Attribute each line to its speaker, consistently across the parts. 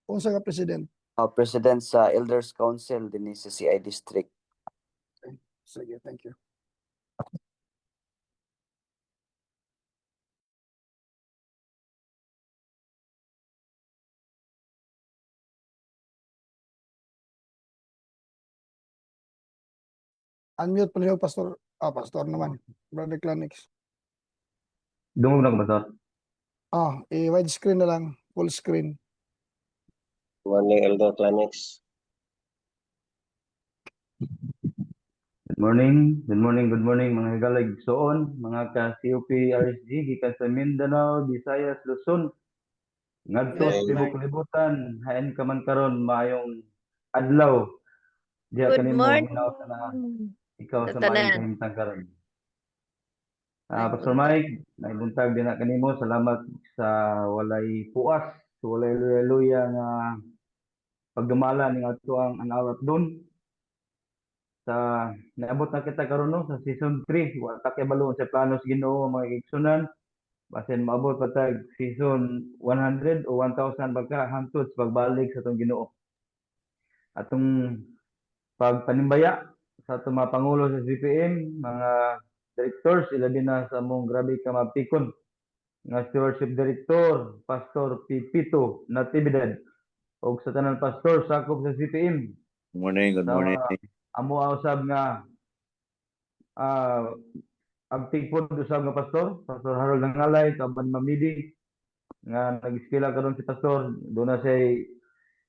Speaker 1: Unsa ka president?
Speaker 2: President sa Elders Council din sa CI District.
Speaker 1: Sige, thank you. Unmute pa niyo, Pastor. Pastor naman. Brother Clanix.
Speaker 3: Dungog na ko, Pastor.
Speaker 1: Wide screen na lang. Full screen.
Speaker 4: Morning, Elder Clanix.
Speaker 3: Good morning, good morning mga higalag soon, mga ka-COP RSG, gikan sa Mindanao, Visayas, Luzon, ngadto sa
Speaker 4: Yes.
Speaker 3: tibok libutan, hain ka man karon maayong adlaw. Diya
Speaker 5: Good
Speaker 3: kanimo
Speaker 5: morning.
Speaker 3: ginaw na ikaw sa
Speaker 5: Tanan.
Speaker 3: maayong kahimtang karon. Pastor
Speaker 5: Nagbuntag.
Speaker 3: Mike, naibuntag din na kanimo, salamat sa walay puas, sa walay luya nga pagdumala ning ato ang anawat doon. Sa naabot na kita karon no sa season 3, wa ta kay balon sa planos Ginoo mga igsunan. Basin maabot pa tag season 100 o 1,000 baka hangtod sa pagbalik sa atong Ginoo. Atong pagpanimbaya sa atong mga pangulo sa CPM, mga directors, ilabi na sa among grabe ka mapikon nga stewardship director, Pastor Pipito Natividad, o sa tanan pastor sakop sa CPM.
Speaker 6: Good morning, good
Speaker 3: Sa
Speaker 6: morning.
Speaker 3: amo usab nga agtig pod usab nga pastor Harold Nangalay, kaban Mamidi nga nag-eskwela karon si pastor, doon na say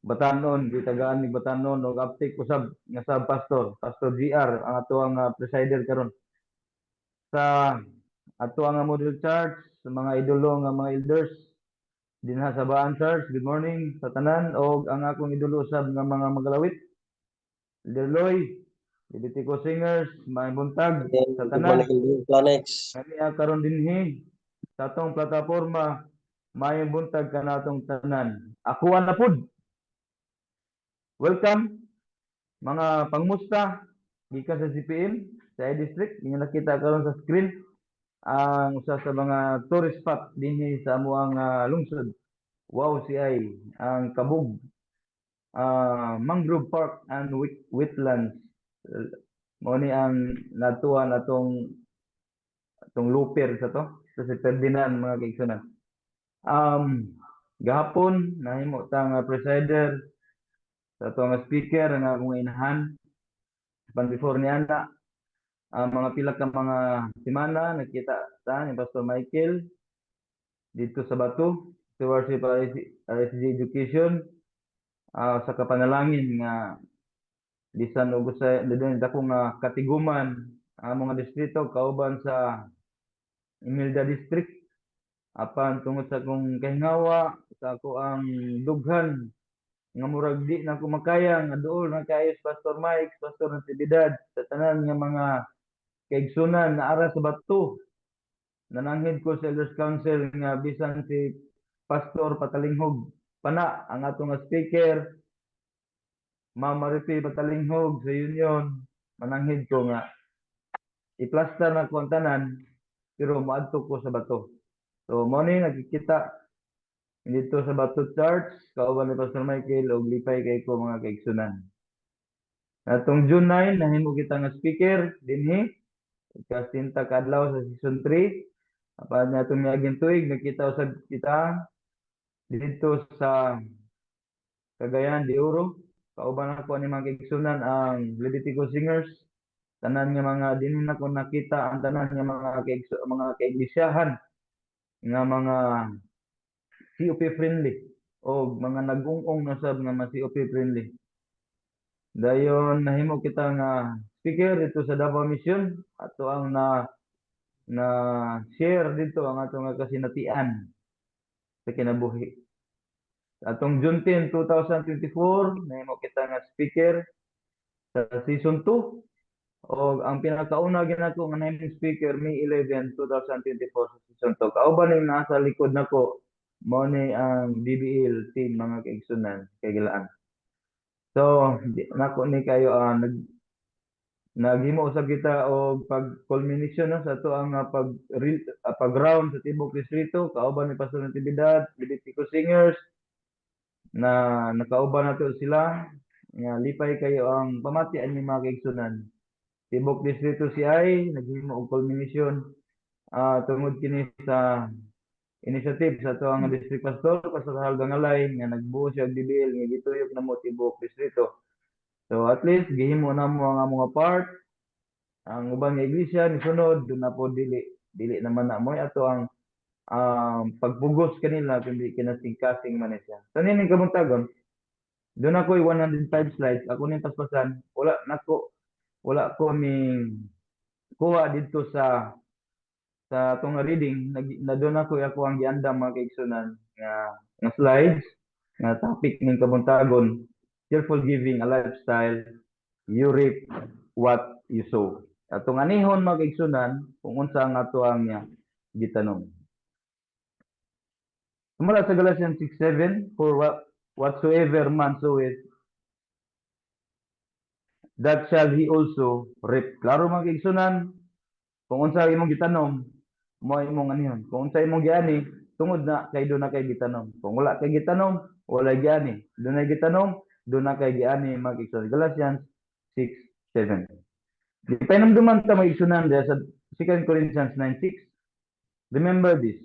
Speaker 3: Batanon, gitagaan ni Batanon og aptik usab nga sab pastor GR ang ato ang presider karon sa ato ang model church, sa mga idolo nga mga elders dinha sa Baan Church. Good morning sa tanan, og ang akong idolo usab nga mga magalawit, Elder Loy, Leviticus Singers, may buntag sa
Speaker 4: Good
Speaker 3: tanan.
Speaker 4: morning, Elder Clanix.
Speaker 3: Kami karon dinhi sa atong plataporma, may buntag ka natong tanan. Ako na pud. Welcome mga pangmusta gikan sa CPM sa district. Inyo nakita karon sa screen ang usa sa mga tourist spot dinhi sa amuang lungsod. Wow, CI ang Kabug Mangrove Park and Wetlands. Mao ni ang natuwa natong luper sa to sa Ferdinand mga kaigsunan. Gahapon nahimo tang presider sa to nga speaker nga akong inahan pan before ni ana mga pila ka mga semana nakita ta ni Pastor Michael dito sa Bato stewardship RSG Education sa kapanalangin nga bisan og sa dako nga katiguman ang mga distrito kauban sa Imelda District apan tungod sa akong kahingawa sa ako ang dughan nga murag di na ko makaya nga dool na kayo Pastor Mike, Pastor Natividad sa tanan nga mga kaigsunan na ara sa Bato. Nananghid ko sa Elders Council nga bisan si Pastor Patalinghog pana ang atong speaker Ma'am Maripi Patalinghog sa Union, mananghid ko nga i-plaster na ko ang tanan pero moadto ko sa Bato. So mo ni nakikita dito sa Bato Church, kauban ni Pastor Michael og lipay kay ko mga kaigsunan. Atong June 9 nahimo kita nga speaker dinhi kasinta kadlaw sa season 3. Apan atong miaging tuig nakita usab kita dito sa Cagayan de Oro. Kauban ako ni mga kaigsunan ang Leviticus Singers. Tanan nga mga dinhi na ko nakita ang tanan nga mga kaiglisyahan nga mga COP friendly o mga nag-ung-ung na sab nga mga COP friendly. Dayon nahimo kita nga speaker dito sa Davao Mission ato ang na share dito ang ato nga kasinatian sa kinabuhi. Atong June 10, 2024 nahimo kita nga speaker sa season 2 o ang pinakauna ginako nga nahimong speaker May 11, 2024 sa season 2. Kauban ning nasa likod nako mao ni ang BBL team mga kaigsunan kay Gilaan. So nako ni kayo naghimo usab kita og pag-culmination sa ato ang pag-round sa tibok distrito kauban ni Pastor Natividad, Leviticus Singers, na nakauban nato sila nga lipay kayo ang pamatian ni mga kaigsunan. Tibok distrito CI naghimo og culmination tungod kini sa initiative sa ato ang district pastor Pastor Hal Gangalay nga nagbuo siya og DBL nga gituyok na mo tibok distrito. So at least gihimo na mo ang mga part. Ang ubang nga iglesia ni sunod doon na po dili naman na mo ato ang pagpugos kanila kundi kinasing-kasing man siya. So nining kabuntagon doon ako 105 slides ako ning paspasan wala ko ming kuha dito sa atong reading na doon ako ang giandam mga kaigsunan nga slides nga topic ning kabuntagon cheerful giving a lifestyle you reap what you sow. Atong anihon mga kaigsunan kung unsa ang ato ang gitanong. Sumala sa Galatians 6:7 for whatsoever man soweth that shall he also reap. Klaro mga kaigsunan kung unsa imong gitanom mo imong anihon. Kung unsa imong giani tungod na kay do na kay gitanom. Kung wala kay gitanom wala giani. Do na gitanom do na kay giani mga kaigsunan. Galatians 6:7. Di painumduman ta mga kaigsunan sa 2 Corinthians 9:6. Remember this.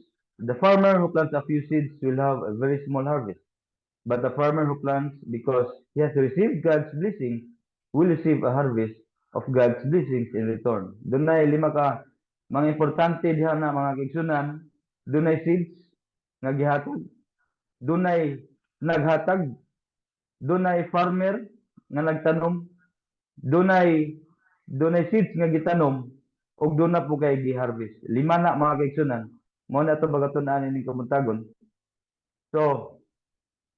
Speaker 3: The farmer who plants a few seeds will have a very small harvest. But the farmer who plants because he has received God's blessing will receive a harvest of God's blessings in return. Doon na lima ka mga importante diha na mga kaigsunan. Doon na seeds nga gihatag. Doon na naghatag. Doon na farmer nga nagtanom. Doon na seeds nga gitanom ug doon na po kay gi-harvest. Lima na mga kaigsunan. Mao na ito bagaton-an ning kabuntagon. So,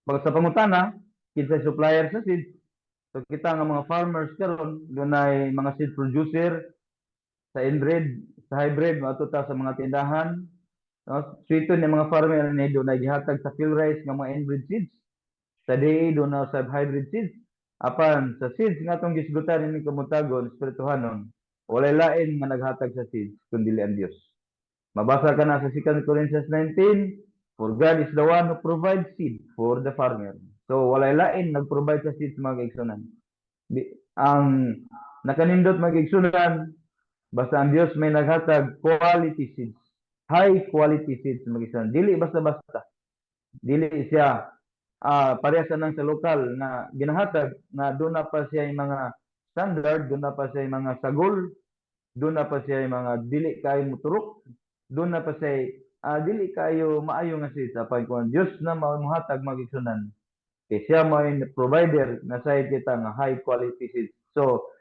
Speaker 3: pag sa pangutana, kinsa supplier sa seeds. So kita nga mga farmers karon dunay mga seed producer sa inbreed, sa hybrid maato ta sa mga tindahan. No? So ito ni mga farmer ni dunay gihatag sa field rice nga mga inbreed seeds. Sa DA dunay sa hybrid seeds. Apan sa seeds nga atong gisgutan ni kabuntagon espirituhanon, walay lain nga naghatag sa seeds kundi ang Dios. Mabasa ka na sa 2 Corinthians 19, for God is the one who provides seed for the farmer. So, walay lain nag-provide sa seeds mga kaigsunan. Ang nakanindot mga kaigsunan, basta ang Diyos may naghatag quality seeds. High quality seeds mga kaigsunan. Dili basta-basta. Dili siya parehas nang sa lokal na ginahatag na doon na pa siya yung mga standard, doon na pa siya yung mga sagol, doon na pa siya yung mga dili kayo muturok, doon na pa siya dili kayo maayo nga seeds. Apan kung Diyos na mahatag mga kaigsunan, kaya siya may provider na sa kita nga high quality seeds. So,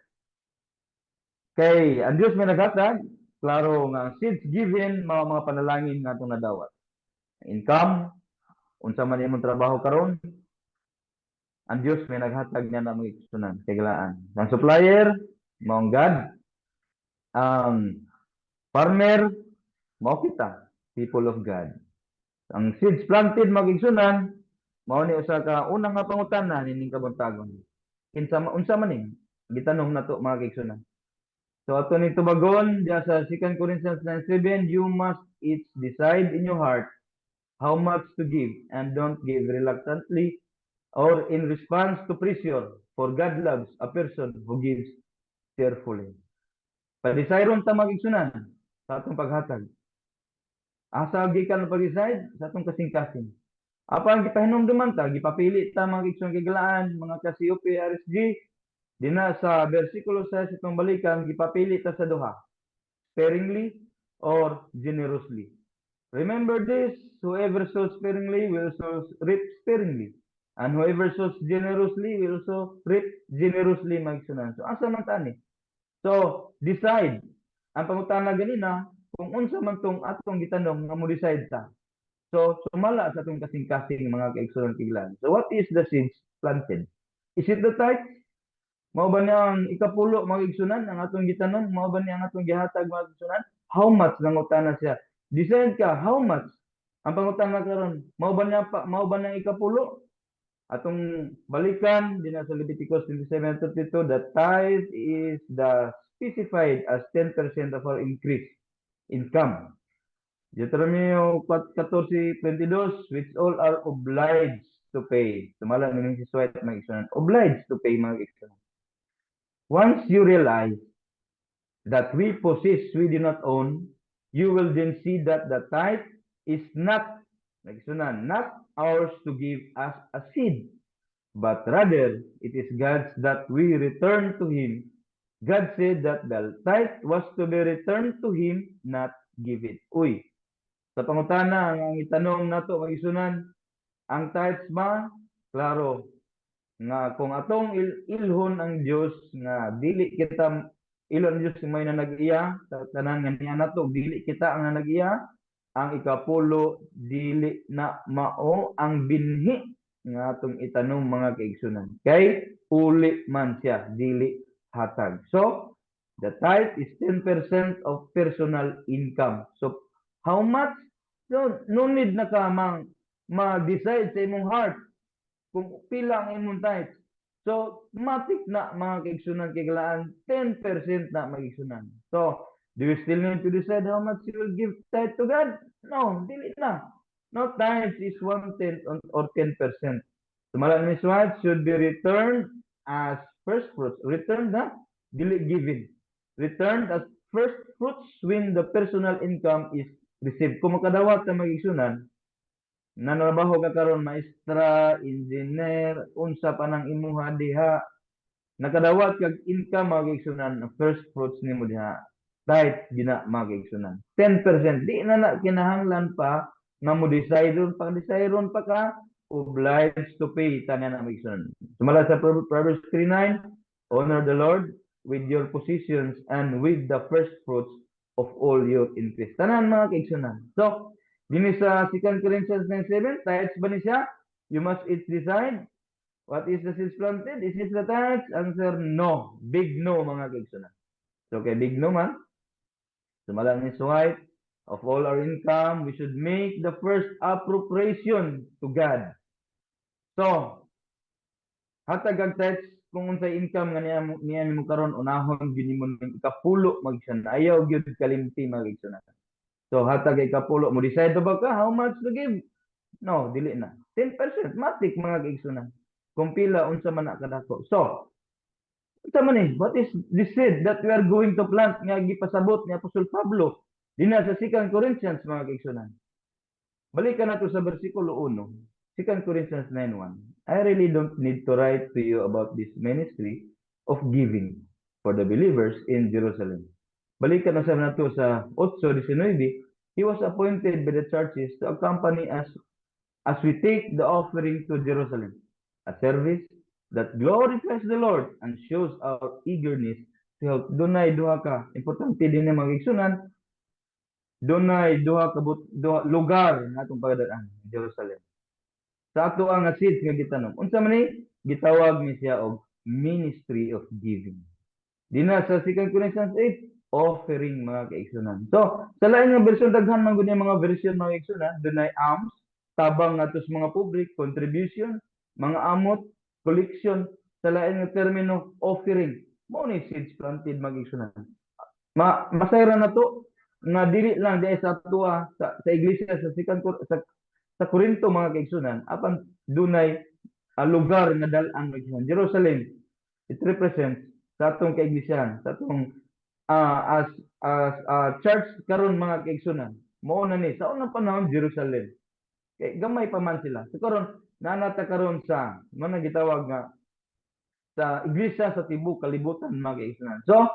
Speaker 3: kay ang Diyos may naghatag, klaro nga seeds given mga panalangin nga itong nadawat. Income, unsa man imong trabaho karon, ang Diyos may naghatag niya na mga kaigsunan, kagalaan. Ang supplier, maong God, ang farmer, mao kita, people of God. Ang seeds planted mga kaigsunan, mao ni usa ka unang nga pangutana nining kabuntagon. Unsa man ning gitanong nato mga kaigsunan. So ato ni tubagon diya sa 2 Corinthians 9:7, you must each decide in your heart how much to give and don't give reluctantly or in response to pressure, for God loves a person who gives cheerfully. Pa-decide ta mga kaigsunan sa atong paghatag. Asa gikan pag-decide sa atong kasing-kasing. Apan gipahinumduman ta, gipapili ta mga kaigsunan kagalaan, mga ka-COP, RSG, dina sa bersikulo 6 itong balikan, gipapili ta sa duha. Sparingly or generously. Remember this, whoever sows sparingly will also reap sparingly. And whoever sows generously will also reap generously mga kaigsunan. So asa man tani? So, decide. Ang pangutana ganina, kung unsa man tong atong gitanong nga mo decide ta. So, sumala sa atong kasing-kasing mga kaigsunan kiglan. So, what is the seeds planted? Is it the tithe? Mao ba niya ang ikapulo mga kaigsunan ang atong gitanong? Mao ba niya ang atong gihatag mga kaigsunan? How much nangutana siya? Decide ka, how much? Ang pangutana karon, mao ba niya ikapulo? Atong balikan din sa Leviticus 27:32, the tithe is the specified as 10% of our increase income. Deuteronomio 14:22, which all are obliged to pay. Sumala ni Mrs. White mga igsunan. Obliged to pay mga igsunan. Once you realize that we possess, we do not own, you will then see that the tithe is not, not ours to give as a seed, but rather it is God's that we return to Him. God said that the tithe was to be returned to Him, not given. Uy, sa pangutana, ang itanong nato magisunan, ang tithes ba? Klaro, nga kung atong ilhon ang Dios nga dili kita ilon Dios may na nag-iya sa tanan nga niya nato dili kita ang nag-iya, ang ikapulo dili na mao ang binhi nga atong itanong mga kaigsunan kay uli man siya dili hatag. So the tithe is 10% of personal income. So how much? So no need na ka ma-decide sa imong heart kung pila ang imong tithe. So, matik na mga kaigsunan kailangan 10% na magigsunan. So, do you still need to decide how much you will give tithe to God? No, dili na. No, tithe is 1/10 or 10%. Sumala ni Swat should be returned as first fruits. Returned na, dili given. Returned as first fruits when the personal income is received. Kung makadawat na magigsunan, nanrabaho ka karon maestra, engineer, unsa pa nang imuha diha, nakadawat kag income magigsunan first fruits nimo diha, tithe gina magigsunan 10%. Di na kinahanglan pa nga mo decide pa ka obliged to pay tanan na magigsunan. Sumala sa Proverbs 3:9, honor the Lord with your possessions and with the first fruits of all your increase. Tanan mga kaigsunan. So dini sa 2 Corinthians 9:7, tithes ba ni siya? You must each decide. What is the seeds planted? Is it the tithes? Answer, no. Big no, mga kaigsunan. So, okay, big no man. Sumala ni White, of all our income, we should make the first appropriation to God. So, hatag ang tithes, kung unsay income nga niya mo karon unahon gini mo ng ikapulo magsan. Ayaw gyud kalimti mga kaigsunan. So, hatag ikapulo mo decide ba ka how much to give? No, dili na. 10% matik mga kaigsunan. Kung pila unsa man na kadako. So, unsa man ni? What is the seed that we are going to plant nga gipasabot ni Apostol Pablo dinha sa 2 Corinthians mga kaigsunan? Balikan nato sa bersikulo 1, 2 Corinthians 9:1. I really don't need to write to you about this ministry of giving for the believers in Jerusalem. Balikan na sa nato sa 8:19, he was appointed by the churches to accompany us as we take the offering to Jerusalem, a service that glorifies the Lord and shows our eagerness to help. Dunay duha ka, importante din na magigsunan, dunay duha ka lugar na itong pagdadaan, Jerusalem. Sa ato ang seeds nga gitanom, unsa man ni gitawag ni siya og ministry of giving. Dina sa 2 Corinthians 8, offering mga kaigsunan. So, sa lain nga bersyon daghan man gud mga bersyon mga kaigsunan, dunay alms, tabang nga sa mga public, contribution, mga amot, collection, sa lain nga termino offering. Mao ni seeds planted mga kaigsunan. Masayra na to nga dili lang di sa atua sa iglesia sa Corinto mga kaigsunan, apan dunay lugar nga dal-an mga Jerusalem. It represents sa atong kaiglesia, sa atong as church karon mga kaigsunan. Mao na ni sa unang panahon Jerusalem. Kay gamay pa man sila. So karon nanata karon sa mga gitawag nga sa iglesia sa tibuok kalibutan mga kaigsunan. So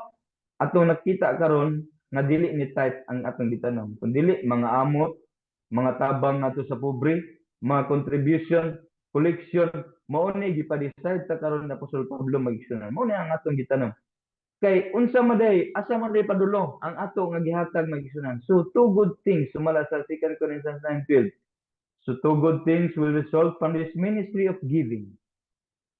Speaker 3: atong nakita karon nga dili ni tithe ang atong gitanom, kun dili mga amot, mga tabang nato sa pobre, mga contribution, collection, mao ni gipa-decide ta karon na Apostol Pablo magigsunan. Mao ni ang atong gitanom. Kay unsa maday asa man day padulong ang ato nga gihatag magigsunan. So two good things sumala sa 2 Corinthians 9:12. So two good things will result from this ministry of giving.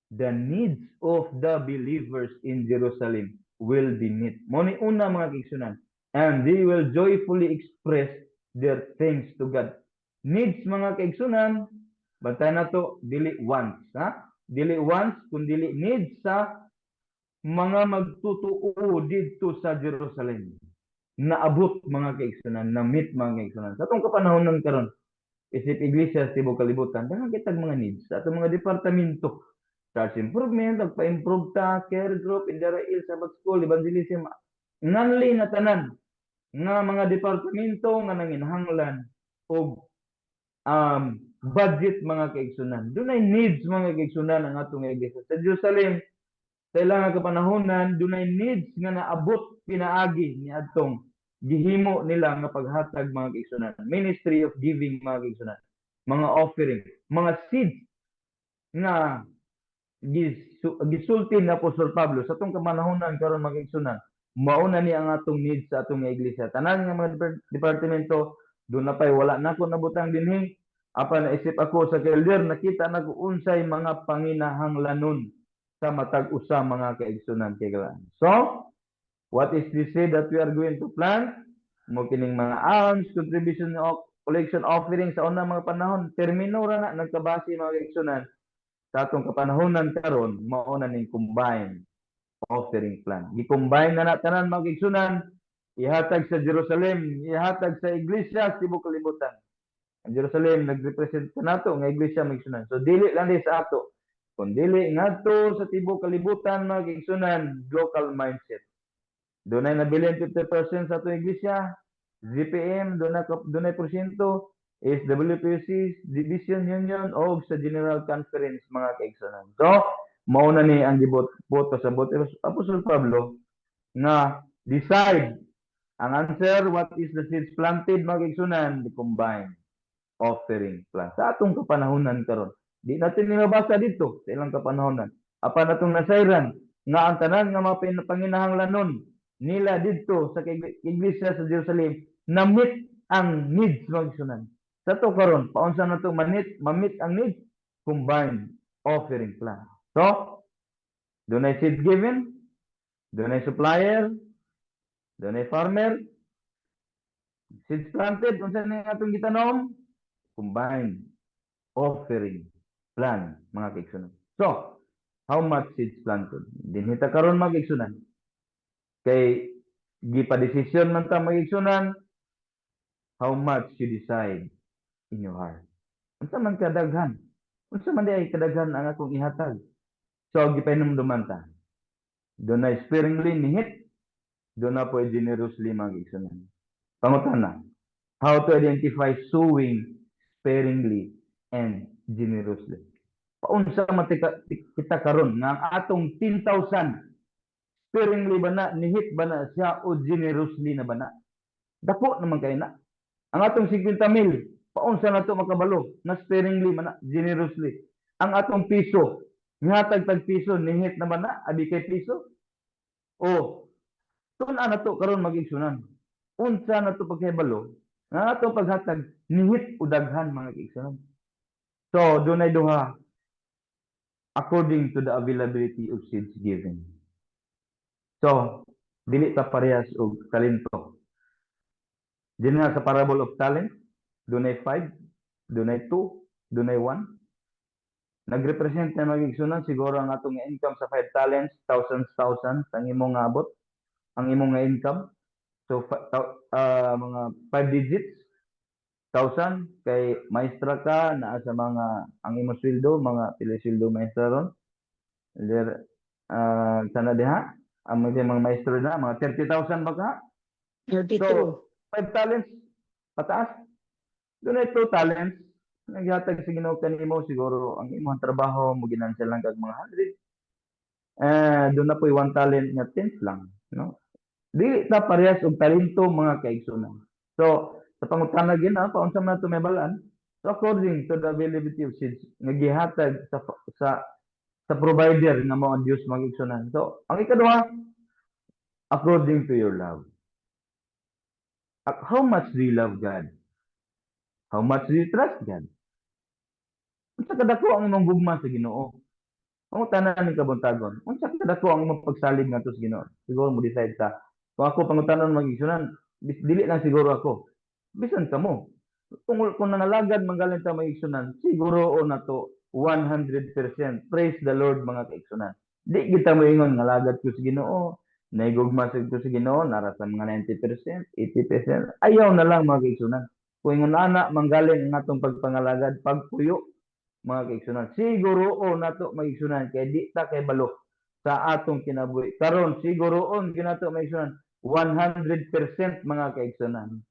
Speaker 3: The needs of the believers in Jerusalem will be met. Mo ni una mga kaigsunan, and they will joyfully express their thanks to God. Needs mga kaigsunan, bantay na to dili wants, ha? Dili wants kundi needs sa mga magtutuo dito sa Jerusalem. Naabot mga kaigsunan, na meet mga kaigsunan. Sa atong kapanahonan karon, isip iglesia sa tibok kalibutan, dahil kitag mga needs sa atong mga departamento. Church improvement, pagpa-improve ta, care group, Indarail, Sabbath School, Evangelism, nganli na tanan nga mga departamento nga nanginhanglan og budget mga kaigsunan. Dunay needs mga kaigsunan ang atong iglesia. Sa Jerusalem, sa ilang kapanahonan, dunay needs nga naabot pinaagi ni atong gihimo nila nga paghatag mga kaigsunan. Ministry of giving mga kaigsunan. Mga offering, mga seeds nga gisulti na Apostol Pablo sa atong kapanahonan karon mga kaigsunan. Mauna ni ang atong needs sa atong iglesia. Tanan nga mga departamento, doon na pa'y wala na ako nabutang dinhi. Apa naisip ako sa kelder, nakita na ko unsay mga panginahanglanon sa matag usa mga kaigsunan kay galaan. So, what is this say that we are going to plant? Mo kining mga alms, contribution of collection offering sa unang mga panahon, termino ra na nagkabase mga kaigsunan sa atong kapanahonan karon, mao na ning combine offering plan. Gi-combine na tanan mga kaigsunan, ihatag sa Jerusalem, ihatag sa iglesia sa tibok kalibutan. Ang Jerusalem nagrepresent nato nga iglesia mga kaigsunan. So dili lang di sa ato, kun dili ngadto sa tibok kalibutan mga kaigsunan, local mindset. Dunay nabilin 50% sa atong iglesia, GPM, dunay porsyento, SWPC, Division Union, o sa General Conference mga kaigsunan. So, mauna ni ang boto sa boto Apostol Pablo nga decide ang answer, what is the seeds planted mga kaigsunan, the combined offering plan. Sa atong kapanahonan karon, di natin nilabasa dito sa ilang kapanahonan. Apan atong nasayran nga ang tanan nga mga panginahanglanon nila dito sa iglesia sa Jerusalem na meet ang needs mga kaigsunan. Sa to karon, paunsa na to ma-meet ang needs, combined offering plan. So, dunay seed given, dunay supplier, dunay farmer, seeds planted, unsa na atong gitanom? Combined offering plan mga kaigsunan. So, how much seeds planted? Dinhita karon mga kaigsunan. Kay gipa-desisyon man ta mga kaigsunan, how much you decide in your heart. Unsa man kadaghan? Unsa man ay kadaghan ang akong ihatag? So, gipainumduman ta. Doon na sparingly nihit, doon na po generously mga kaigsunan. Pangutana, how to identify sowing sparingly and generously. Paunsa man kita karon nga ang atong 10,000 sparingly ba na, nihit ba na siya o generously na ba na? Dako naman kayo na. Ang atong 50,000, paunsa na to makabalo na sparingly man na, generously. Ang atong piso, nihatag tag piso, nihit na ba na, abi kay piso? O, tuna na to karon mag-igsunan. Unsa na to pagkahibalo, nga ato paghatag, nihit o daghan mga kaigsunan. So, dunay duha, according to the availability of seeds given. So, dili ta parehas og talento. Dinhi sa parable of talent, dunay 5, dunay 2, dunay 1. Nagrepresent na magigsunan siguro ang atong income sa 5 talents, thousands ang imong abot, ang imong income. So mga 5 digits, 1,000 kay maestra ka naa sa mga ang imong sweldo, mga pila sweldo maestra ron. Der sana diha ang mga maestro na mga 30,000 ba ka?
Speaker 5: 32.
Speaker 3: So, 5 talents pataas. Doon ay 2 talents. Naghatag sa Ginoo kanimo siguro ang imong trabaho mo ginansel lang kag mga 100. Doon na po 1 talent nga 10 lang, no? Di ta parehas og talento mga kaigsunan. So, sa pangutana gina paunsa man to may balaan? So, according to the availability of seeds nga gihatag sa provider nga mao ang Dios mga kaigsunan. So, ang ikaduha, according to your love. How much do you love God? How much do you trust God? Unsa kadako ang imong gugma sa Ginoo? Ang tanan ni kabuntagon. Unsa kadako ang imong pagsalig ngadto sa Ginoo? Siguro mo decide ta. Kung ako pangutanon magigsunan, dili lang siguro ako. Bisan kamo. Kung nanalagad manggaling ta magigsunan, siguro o na to 100%. Praise the Lord mga kaigsunan. Di kita mo ingon nalagad ko sa Ginoo, naigugma sa Ginoo, nara sa mga 90%, 80%. Ayaw na lang mga kaigsunan. Kung ana manggaling ang atong pagpangalagad, pagpuyo, mga kaigsunan. Siguroon nato maigsunan kay di ta kay balo sa atong kinabuhi. Karon siguroon ginato maigsunan 100% mga kaigsunan.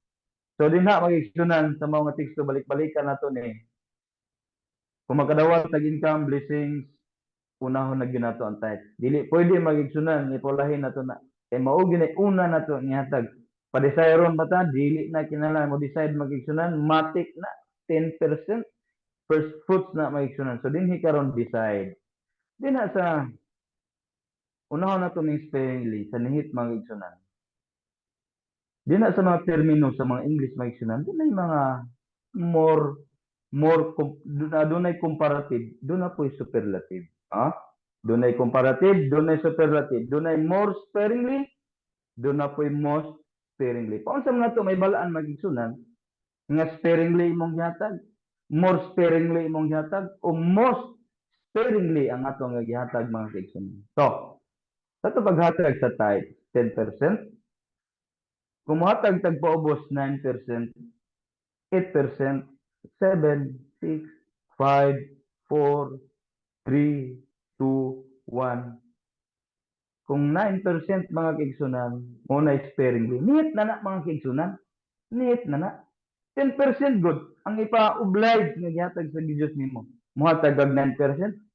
Speaker 3: So dinha maigsunan sa mga teksto balik-balikan nato ni. Kung makadawat tag income blessings unahon na ginato ang tithe. Dili pwede magigsunan ni pulahin nato na. Kay mao gini una nato nihatag. Pa-desire ba ta dili na kinahanglan mo decide magigsunan matik na 10% first fruits na magigsunan. So dinhi karon decide. Dinha sa unahon nato ning sparingly sa nihit magigsunan. Dinha sa mga termino sa mga English magigsunan, dinay mga more dunay comparative, dunay po superlative. Dunay comparative, dunay superlative, dunay more sparingly, dunay po most sparingly. Paunsa man nato may balaan magigsunan nga sparingly imong gihatag, more sparingly imong gihatag o most sparingly ang ato nga gihatag mga kaigsunan. So, sa ito paghatag sa tithe 10%, kung mohatag tag paubos 9%, 8%, 7, 6, 5, 4, 3, 2, 1. Kung 9% mga kaigsunan, mo na sparingly. Nihit na na mga kaigsunan. Nihit na na. 10% good. Ang ipa-oblige nga gihatag sa Diyos nimo. Muhatag og 9%,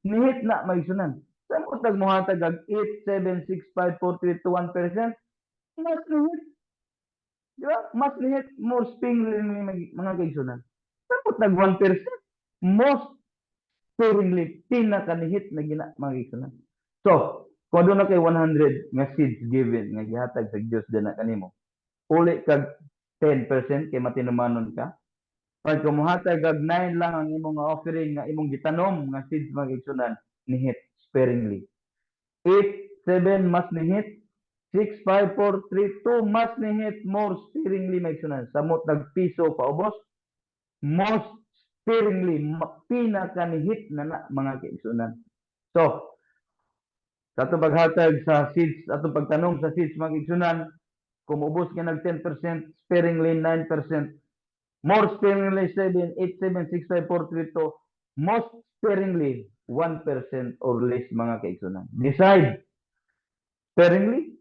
Speaker 3: nihit na maigsunan. Sa mo tag muhatag og 8, 7, 6, 5, 4, 3, 2, 1%, mas nihit. Di ba? Mas nihit, more sparingly mga kaigsunan. Sa mo tag 1%, most sparingly, pinakanihit na gina mga kaigsunan. So, kung doon na kay 100 nga seeds given, nga gihatag sa Diyos din na kanimo, uli kag 10% kay matinumanon ka. Pag kumuhatag kag 9 lang ang imong offering nga imong gitanom nga seeds mga kaigsunan, nihit sparingly. 8, 7 mas nihit, 6, 5, 4, 3, 2 mas nihit, more sparingly mga kaigsunan. Samot nagpiso paubos, most sparingly, pinakanihit na mga kaigsunan. So, sa atong paghatag sa seeds, atong pagtanong sa seeds mga kaigsunan, kung ubos ka nag 10%, sparingly 9%, more sparingly 7, 8, 7, 6, 5, 4, 3, 2, most sparingly 1% or less mga kaigsunan. Decide. Sparingly,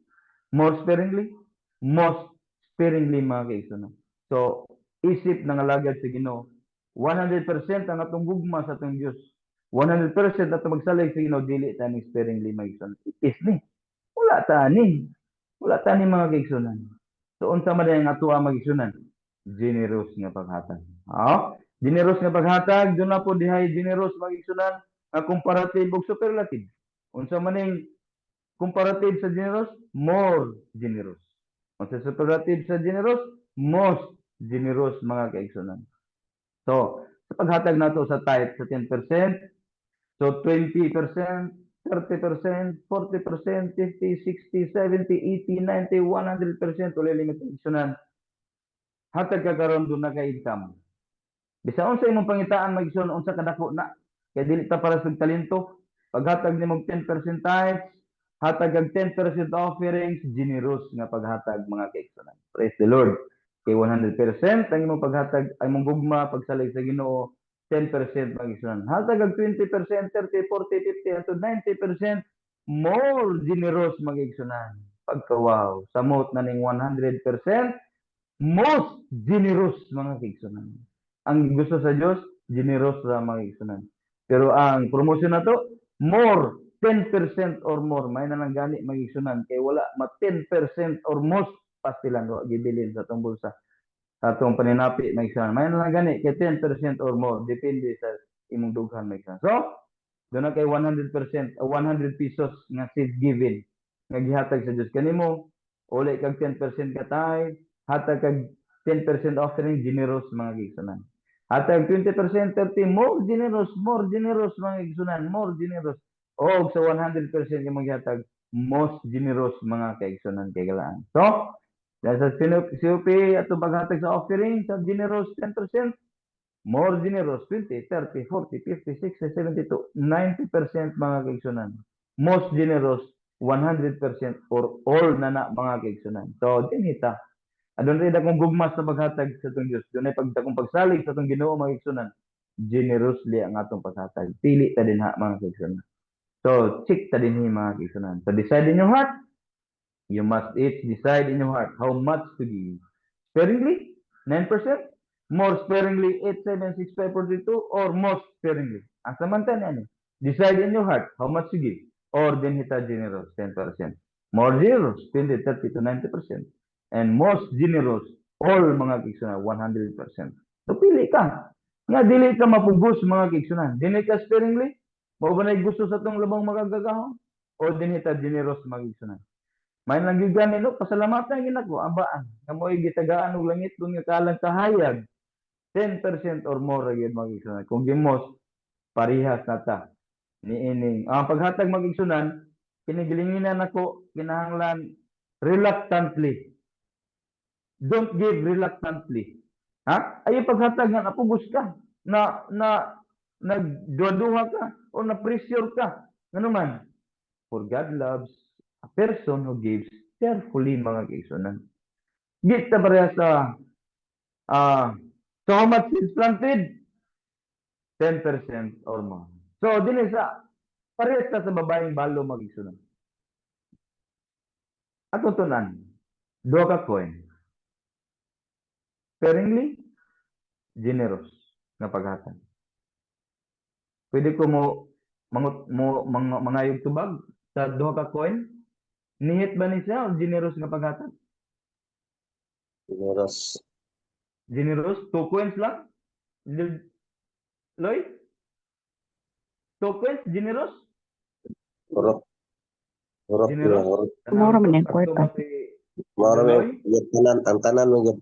Speaker 3: more sparingly, most sparingly mga kaigsunan. So, isip ng alagad sa Ginoo, 100% ang atong gugma sa atong Dios. 100% atong magsalig sa Ginoo dili ta ni sparingly mga kaigsunan. Is ni. Wala ta ni mga kaigsunan. So unsa man ang ato ang magigsunan? Generous nga paghatag. Generous nga paghatag, do na po dihay generous magigsunan nga comparative ug superlative. Unsa man ang comparative sa generous? More generous. Unsa superlative sa generous? Most generous mga kaigsunan. So, sa paghatag nato sa tithe sa 10%, so 20%, 30%, 40%, 50, 60, 70, 80, 90, 100% uli limit kaigsunan. Hatag ka karon do na ka income. Bisa unsa imong pangitaan magigsunan unsa kadako na kay dili ta para sa talento. Paghatag nimo 10% tithes, hatag og 10% offerings, generous nga paghatag mga kaigsunan. Praise the Lord. Kay 100% ang imong paghatag ay imong gugma pagsalig sa Ginoo 10% magigsunan. Hatag og 20%, 30, 40, 50 until 90% more generous magigsunan. Pagkawaw, samot na ning 100% most generous mga kaigsunan. Ang gusto sa Dios, generous ra mga kaigsunan. Pero ang promotion nato, more 10% or more may na lang gani magigsunan kay wala ma 10% or most pastilan wa gibilin sa atong bulsa. Sa atong paninapi magigsunan. May na lang gani kay 10% or more depende sa imong dughan magigsunan. So, doon na kay 100%, 100 pesos nga seed given nga gihatag sa Dios kanimo, uli kag 10% ka tithe, hatag kag 10% offering, generous mga kaigsunan. Hatag 20%, 30, more generous mga kaigsunan, more generous. O sa 100% ka maghatag, most generous mga kaigsunan kay galaan. So, sa COP ato paghatag sa offering sa generous 10%, more generous 20, 30, 40, 50, 60, 72, 90% mga kaigsunan. Most generous 100% or all na mga kaigsunan. So, dinita. Adun rin akong gugmas sa paghatag sa itong Diyos. Doon ay akong pagsalig sa itong Ginoo mga kaigsunan. Generously ang atong paghatag. Pili ta din ha mga kaigsunan. So, check ta din mga kaigsunan. So, decide in your heart. You must each decide in your heart how much to give. Sparingly, 9%. More sparingly, 8, 7, 6, 5, 42, or most sparingly. Ang samantan yan. Decide in your heart how much to give. Or din hita generous, 10%. More generous, 20, 30 to 90%. And most generous, all mga kaigsunan, 100%. So, pili ka. Nga, dili ka mapugos mga kaigsunan. Dili ka sparingly, mao ba na gusto sa itong labang magagagahon? O din hita generous mga kaigsunan. May lang gyud gani no, pasalamatan gyud nako ambaan. Kamoy gitagaan og langit kung kalang kahayag. 10% or more gyud mga kaigsunan. Kung gimos parihas nata niining ang paghatag mga kaigsunan, kinigilinginan nako kinahanglan reluctantly. Don't give reluctantly. Ha? Ay paghatag nga napugos ka na nagduduha ka o na pressure ka. Ngano man? For God loves a person who gives carefully mga kaigsunan. Gita pareha sa so how much is planted? 10% or more. So dili sa pareha sa babaeng balo mga kaigsunan. Ato tunan, duha ka coin. Sparingly, generous nga paghatag. Pwede ko mangayog tubag sa duha ka coin. Nihit ba ni siya o generous nga paghatag?
Speaker 4: Generous.
Speaker 3: Generous? 2 coins lang? Lloyd? 2 coins? Generous?
Speaker 4: Urot. Urot.
Speaker 3: Generous?
Speaker 4: Urot.
Speaker 5: Mura man yung kwarta.
Speaker 4: Marami. Ang tanan mo.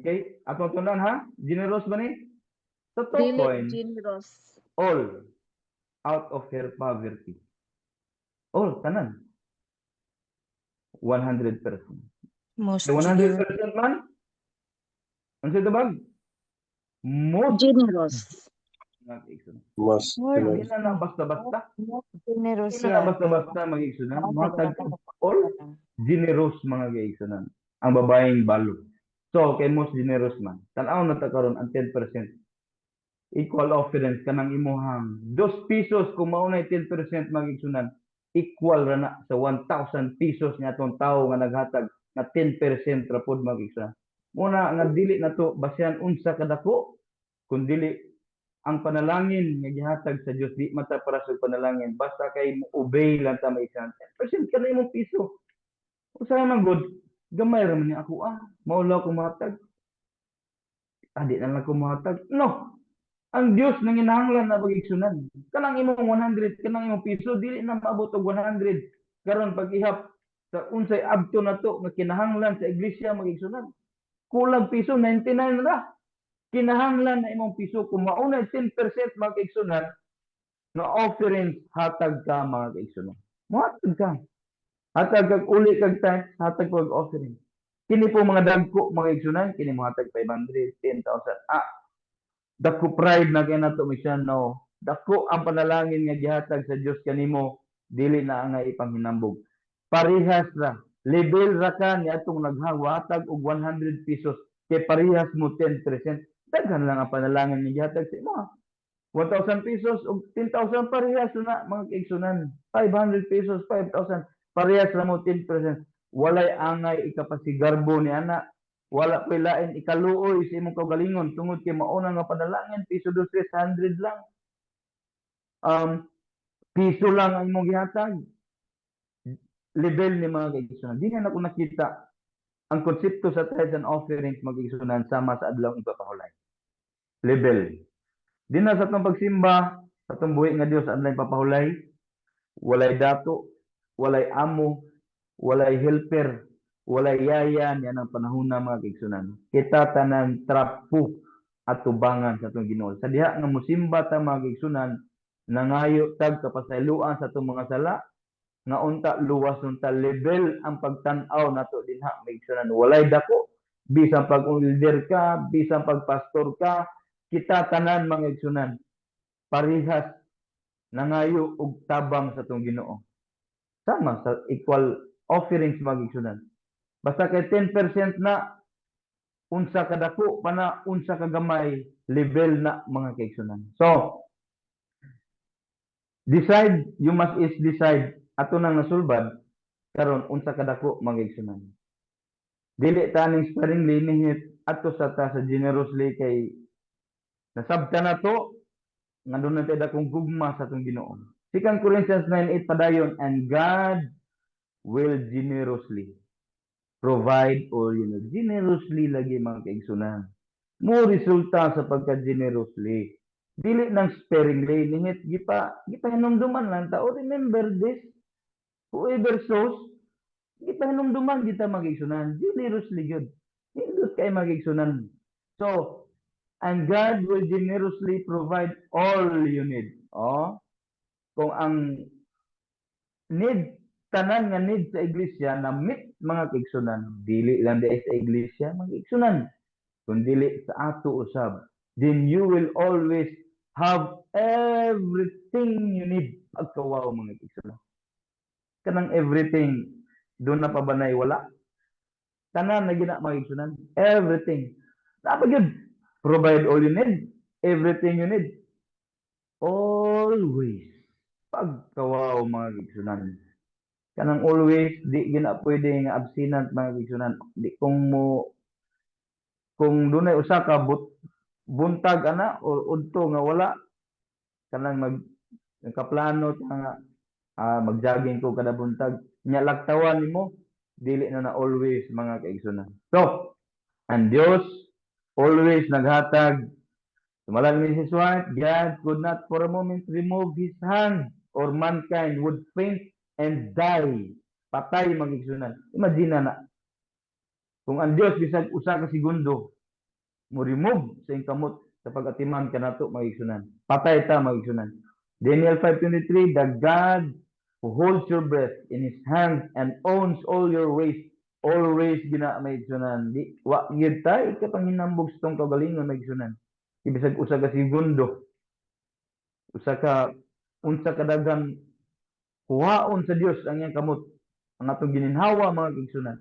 Speaker 3: Okay. Atong tunan ha? Generous ba ni? Sa 2
Speaker 6: Dili
Speaker 3: coins,
Speaker 6: generous.
Speaker 3: all out of her poverty. All, tanan. 100%.
Speaker 6: Most
Speaker 3: The 100% man? Ang sa tabag? Most
Speaker 6: generous.
Speaker 3: mga kaigsunan.
Speaker 4: Mas.
Speaker 3: Hindi na basta-basta.
Speaker 6: Generous
Speaker 3: Hindi na basta-basta mga kaigsunan. Matag all generous mga kaigsunan. Ang babaeng balo. So, kay most generous man. Tanaw na ta karon ang 10%. Equal offerings kanang imuhang 2 pesos kung maunay 10% mga kaigsunan. Equal ra na sa 1,000 pesos niya atong tao nga naghatag na 10% ra pod mga kaigsunan. Muna nga dili na to basihan unsa kadako kun dili ang panalangin nga gihatag sa Dios di mata para sa panalangin basta kay obey lang ta maisan 10% ka na imong piso usa man good gamay ra man ni ako maulaw ko mahatag di na lang ko mahatag no ang Dios nang kinahanglan na pag-igsunan kanang imong 100 kanang imong piso dili na maabot og 100 karon pag-ihap sa unsay abto na to nga kinahanglan sa iglesia mag-igsunan kulang piso 99 na kinahanglan na imong piso kung maunay 10% mga kaigsunan na offerings hatag ka mga kaigsunan mohatag ka hatag kag uli kag tax hatag pag offering kini po mga dagko mga kaigsunan kini mohatag 500 10,000 dako pride na kay nato mission no dako ang panalangin nga gihatag sa Dios kanimo dili na nga ipanghinambog parehas ra level ra ka ni atong naghawatag og 100 pesos kay parehas mo 10%. Daghan lang ang panalangin ni gihatag sa imo. 1,000 pesos og 10,000 parehas na mga kaigsunan. 500 pesos, 5,000 parehas ra mo 10%. Walay angay ikapasigarbo ni ana. Wala pay lain ikaluoy sa imong kaugalingon tungod kay mauna nga panalangin piso 2 300 lang. Piso lang ang imong gihatag. Level ni mga kaigsunan. Di na ako nakita ang konsepto sa tithes and offerings mga kaigsunan sama sa adlaw ipapahulay. Level. Di na sa itong pagsimba, sa itong buhi nga Diyos adlaw ipapahulay, walay dato, walay amo, walay helper, walay yaya niya ng panahon na mga kaigsunan. Kita tanan trapo at tubangan sa itong Ginoo. Sa diha nga musimba ta mga kaigsunan, nangayo tag kapasayloan sa itong mga sala, nga unta luwas unta level ang pagtan-aw nato dinha maigsunan walay dako bisan pag leader ka bisan pag pastor ka kita tanan mga igsunan parehas nangayo og tabang sa tong Ginoo sama sa equal offerings mga igsunan Basta kay 10% na unsa kadako pa na unsa kagamay level na mga kaigsunan. So, decide, you must is decide ato nang nasulbad karon unsa kadako mga kaigsunan. Dili taning sparingly nihit ato sa generously kay nasabta na to nga doon natin dakong gugma sa atong Ginoo. 2 Corinthians 9:8 padayon, and God will generously provide all you need. Generously lagi mga kaigsunan. Mo resulta sa pagka-generously. Dili nang sparingly nihit gipahinumduman lang ta. Remember this, whoever sows, gipahinumduman kita mga kaigsunan. Generously good. Hindot kay mga kaigsunan. So, and God will generously provide all you need. Oh, kung ang need, tanan nga need sa iglesia na meet mga kaigsunan, dili lang di sa iglesia mga kaigsunan, kung dili sa ato usab, then you will always have everything you need. Pagkawaw mga kaigsunan. Kanang everything, doon na pabanay wala. Tanan na gina mga kaigsunan. Everything. Dapat yun. Provide all you need. Everything you need. Always. Pagkawaw mga kaigsunan. Kanang always, di gina pwede nga abstinent mga kaigsunan. Di kung dunay usa ka buntag ana or udto nga wala, kanang nagkaplano nga mag-jogging ko kada buntag, nya lagtawan nimo, dili na always mga kaigsunan. So, ang Dios always naghatag. Sumalang ni Jesus White, God could not for a moment remove His hand or mankind would faint and die. Patay mga kaigsunan. Imagine na kung ang Dios bisag usa ka segundo mo remove sa iyong kamot sa pag-atiman kanato mga kaigsunan. Patay ta mga kaigsunan. Daniel 5:23, the God who holds your breath in His hand and owns all your ways, always gina mga kaigsunan. Di wa gyud ta ikapanginambog sa tong kaugalingon mga kaigsunan. Ibisag usa ka segundo, unsa ka daghang kuhaon sa Dios ang iyang kamot, ang atong gininhawa mga kaigsunan.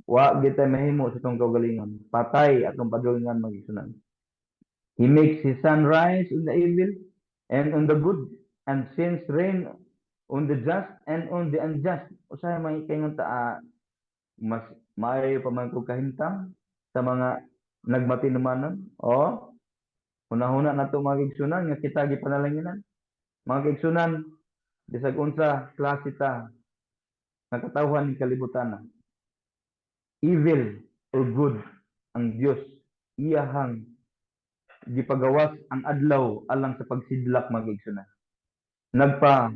Speaker 3: Wa kita mahimo sa tong kaugalingon. Patay atong padulngan mga kaigsunan. He makes His sun rise on the evil and on the good, and sends rain on the just and on the unjust. Usahay may kaingon ta mas maayo pa man kog kahimtang sa mga nagmatinumanon. O hunahuna nato mga kaigsunan nga kita gipanalanginan. Mga kaigsunan, bisag unsa klase ta nakatawhan ni kalibutan. Evil or good, ang Dios iyahang gipagawas ang adlaw alang sa pagsidlak mga kaigsunan. Nagpa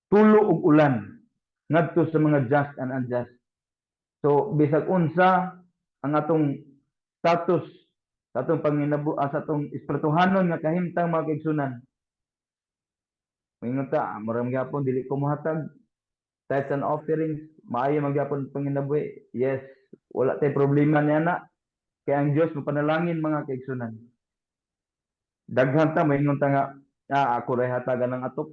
Speaker 3: tulo og ulan ngadto sa mga just and unjust. So bisag unsa ang atong status sa atong sa atong espirituhanon nga kahimtang mga kaigsunan. Mingon ta, maram gyapon dili ko mohatag tithes and offerings, maayo magyapon panginabuhi. Yes, wala tay problema niya na. Kaya ang Dios mapanalangin mga kaigsunan. Daghan ta maingon ta nga ako ray hatagan ng atok,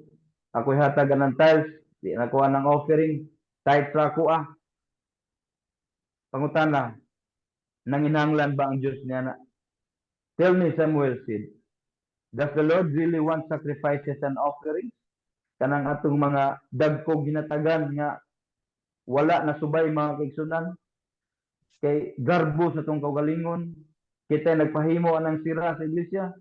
Speaker 3: ako hatagan ng tithes, di na kuha ng offering, tithes ra ko Pangutana, nanginahanglan ba ang Dios niya na? Tell me, Samuel said, does the Lord really want sacrifices and offerings? Kanang atong mga dagkog ginatagan nga wala na subay mga kaigsunan, kay garbo sa tong kaugalingon, kita nagpahimo anang sira sa iglesia,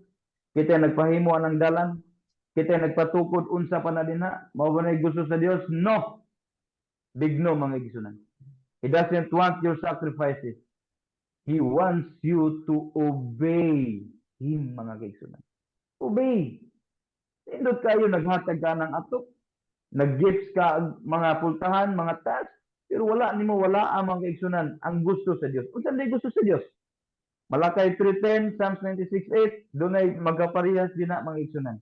Speaker 3: kita nagpahimo anang dalan, kita nagpatukod unsa pa na dinha, mao ba nay gusto sa Dios? No. Big no mga kaigsunan. He doesn't want your sacrifices. He wants you to obey Him mga kaigsunan. Obey. Indot kayo naghatag ka ng atok, nag-gifts ka mga pultahan, mga task, pero wala ang mga kaigsunan ang gusto sa Dios. Unsa day gusto sa Dios? Malakay 3:10, Psalms 96:8, dunay magaparehas din na mga kaigsunan.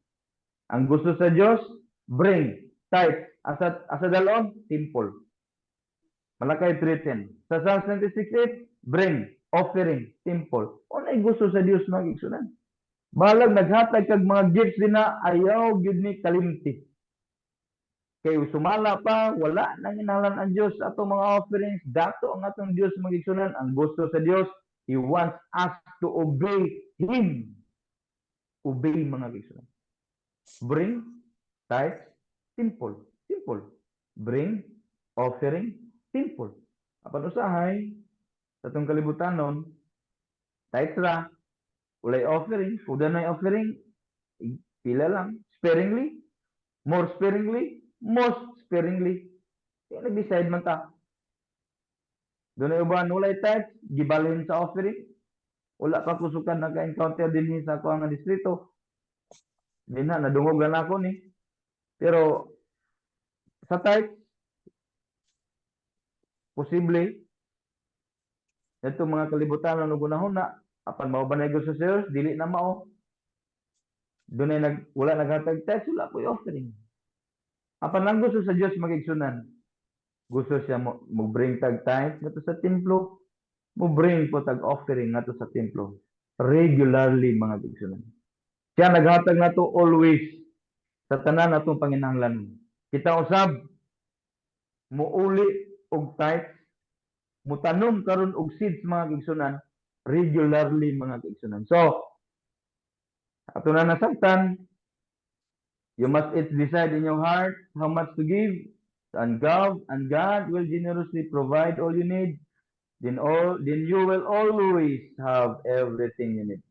Speaker 3: Ang gusto sa Dios, bring tithe. Asa dalon? Temple. Malakay 3:10. Sa Psalms 96:8, bring offering, temple. Unay gusto sa Dios mga kaigsunan? Balag naghatag kag mga gifts din na ayaw gyud ni kalimti. Kay sumala pa, wala nang inalan ang Dios sa atong mga offerings. Dato ang atong Dios mga igsunan. Ang gusto sa Dios, He wants us to obey Him. Obey mga igsunan. Bring tithes, simple. Simple. Bring offering, simple. Apan usahay, sa itong kalibutanon, tithes ra, ulay offering, kuda na offering, pila lang, sparingly, more sparingly, most sparingly. Kaya nag-decide man ta. Doon ay uban, ulay tithes, gibalhin sa offering. Wala pa kusukan naka-encounter din sa ako nga distrito. Di na, nadungog lang ako ni. Pero, sa tithes, posible, ito mga kalibutan na nugunahon na, apan mao ba na gusto sa Diyos, dili na mao. Doon ay wala naghatag tithes, wala po offering. Apan lang gusto sa Diyos magigsunan. Gusto siya mo bring tag tithes ngato sa templo, mo bring po tag offering ngato sa templo. Regularly mga igsunan. Siya naghatag nato always sa tanan natong panginahanglan. Kita usab muuli og tithes, mutanom karon og seeds mga igsunan, regularly mga igsunan. So, ato na nasabtan, you must decide in your heart how much to give, and God will generously provide all you need. Then you will always have everything you need.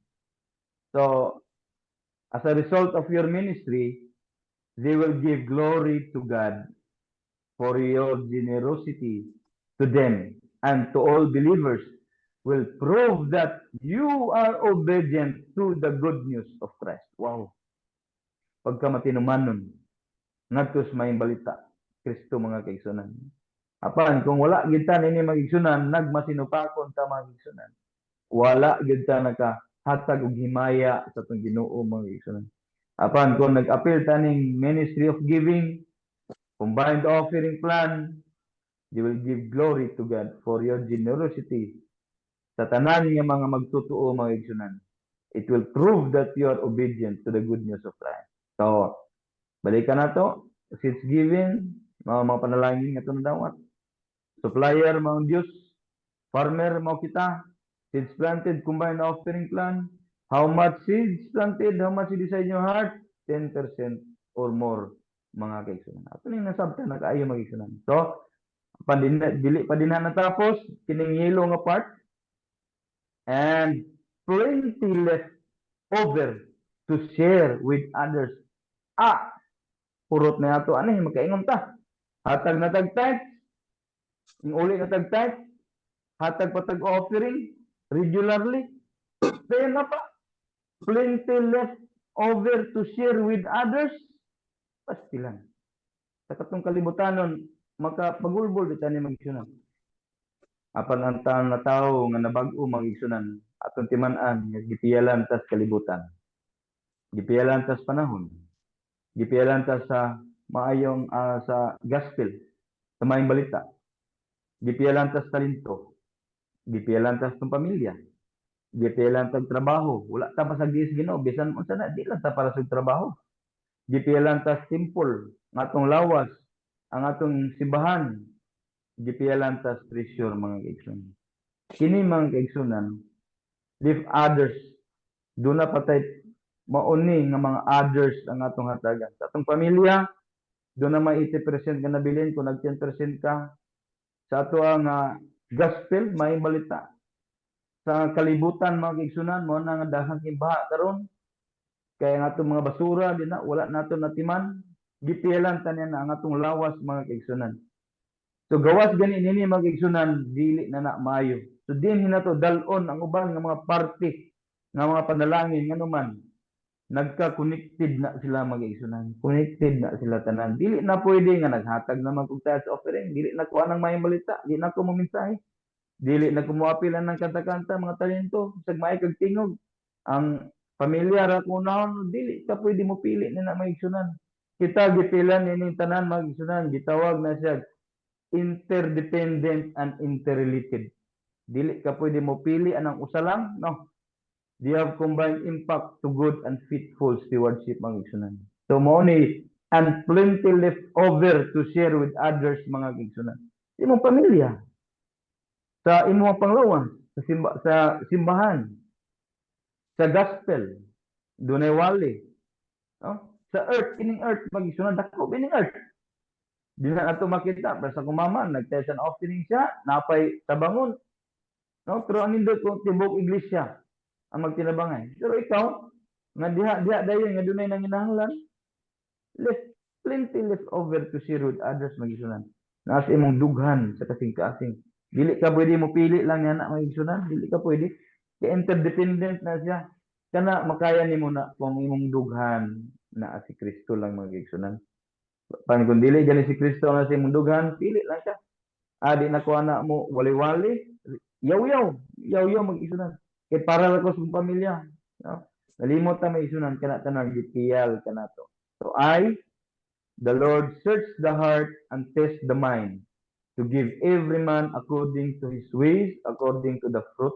Speaker 3: So, as a result of your ministry, they will give glory to God for your generosity to them, and to all believers will prove that you are obedient to the good news of Christ. Wow. Pagka matinumanon, ngadto sa may balita, Kristo mga kaigsunan. Apan, kung wala gid ta nini magigsunan, nagmasinupakon ta mga kaigsunan. Wala gid ta nakahatag og himaya sa atong Ginoo mga kaigsunan. Apan, kung nag-appeal ta ning ministry of giving, combined offering plan, you will give glory to God for your generosity sa tanan nga mga magtutuo mga kaigsunan. It will prove that you are obedient to the good news of Christ. So, balikan na to. Seeds giving, mga panalangin nga ito na dawat. Supplier, mga Diyos. Farmer, mga kita. Seeds planted, combined offering plan. How much seeds planted? How much you decide in your heart? 10% or more, mga kaigsunan. Ito na yung nasabta na kaayo mga kaigsunan. So, dili pa din na natapos. Kining yellow nga part. And plenty left over to share with others. Purot na ato ani magkaingon ta. Hatag na tag tithes. Yung uli na tag tithes. Hatag pa tag offering regularly. Then na pa. Plenty left over to share with others. Pastilan. Sa katong kalibutanon, makapagulbol dito ni magigsunan. Apan ang taon na tao nga nabag-o magigsunan. Atong timan-an, gipiyalan tas kalibutan. Gipiyalan tas panahon. Gipiyalan tas sa maayong sa gospel, sa maayong balita. Gipiyalan tas talento. Gipiyalan tas tong pamilya. Gipiyalan tas trabaho. Wala ta pa sa Ginoo, bisan unsa na di lang ta para sa trabaho. Gipiyalan tas temple, ang atong lawas, ang atong simbahan. Gipiyalan tas treasure mga kaigsunan. Kini mga kaigsunan, leave others, do na patay mauni nga mga others ang atong hatagan. Sa atong pamilya, doon na may 80% ka nabilin, kung nag 10% ka. Sa ato ang gospel, may balita. Sa kalibutan, mga kaigsunan, mo na nga dahang imbaha karon. Kaya ang atong mga basura, di na, wala nato natiman. Gipiyalan tanya na ang atong lawas, mga kaigsunan. So gawas gani nini mga kaigsunan, dili na maayo. So din hinato dalon ang uban nga mga parte nga mga panalangin nga naman nagka-connected na sila mag-igsunan. Connected na sila tanan. Dili na pwede nga naghatag naman kung tithes offering. Dili na kuha ng mayang balita. Dili na ko muminsahe. Dili na kumuapilan ng kanta-kanta, mga talento. Sag may kagtingog. Ang pamilya ra kunahon, dili ka pwede mo pili na mag-igsunan. Kita gipilan ni tanan mag-igsunan. Gitawag na siya interdependent and interrelated. Dili ka pwede mo pili anang usa lang, no? They have combined impact to good and faithful stewardship mga igsunan. So mo ni and plenty left over to share with others, mga kaigsunan. Sa imong pamilya, sa imong panglawas, sa simbahan, sa gospel, dunay wali. No? Sa earth, ining earth, mag-igsunan, dako ining earth. Di na ato makita, pero sa kumama, nag-test and offering siya, napay tabangon. No? Pero ang nindot kung tibok iglesia, ang magtinabangay. Pero ikaw, nga diha dayon nga dunay nanginahanglan, plenty left over to share with others, mag-igsunan. Naas imong dughan sa kasing-kasing. Dili ka pwede mo pili lang yan, mag-igsunan. Dili ka pwede. Kaya interdependent na siya. Kana makaya nimo na kung imong dughan na si Kristo lang, mag-igsunan. Pan kung dili gani si Kristo na si imong dughan, pili lang siya. Adi na ko anak mo wali-wali, yaw-yaw mag-igsunan. Kay para lang ko sa pamilya. No? Nalimot ta mag-igsunan kana tanang gitiyal kanato. So the Lord, search the heart and test the mind, to give every man according to his ways, according to the fruit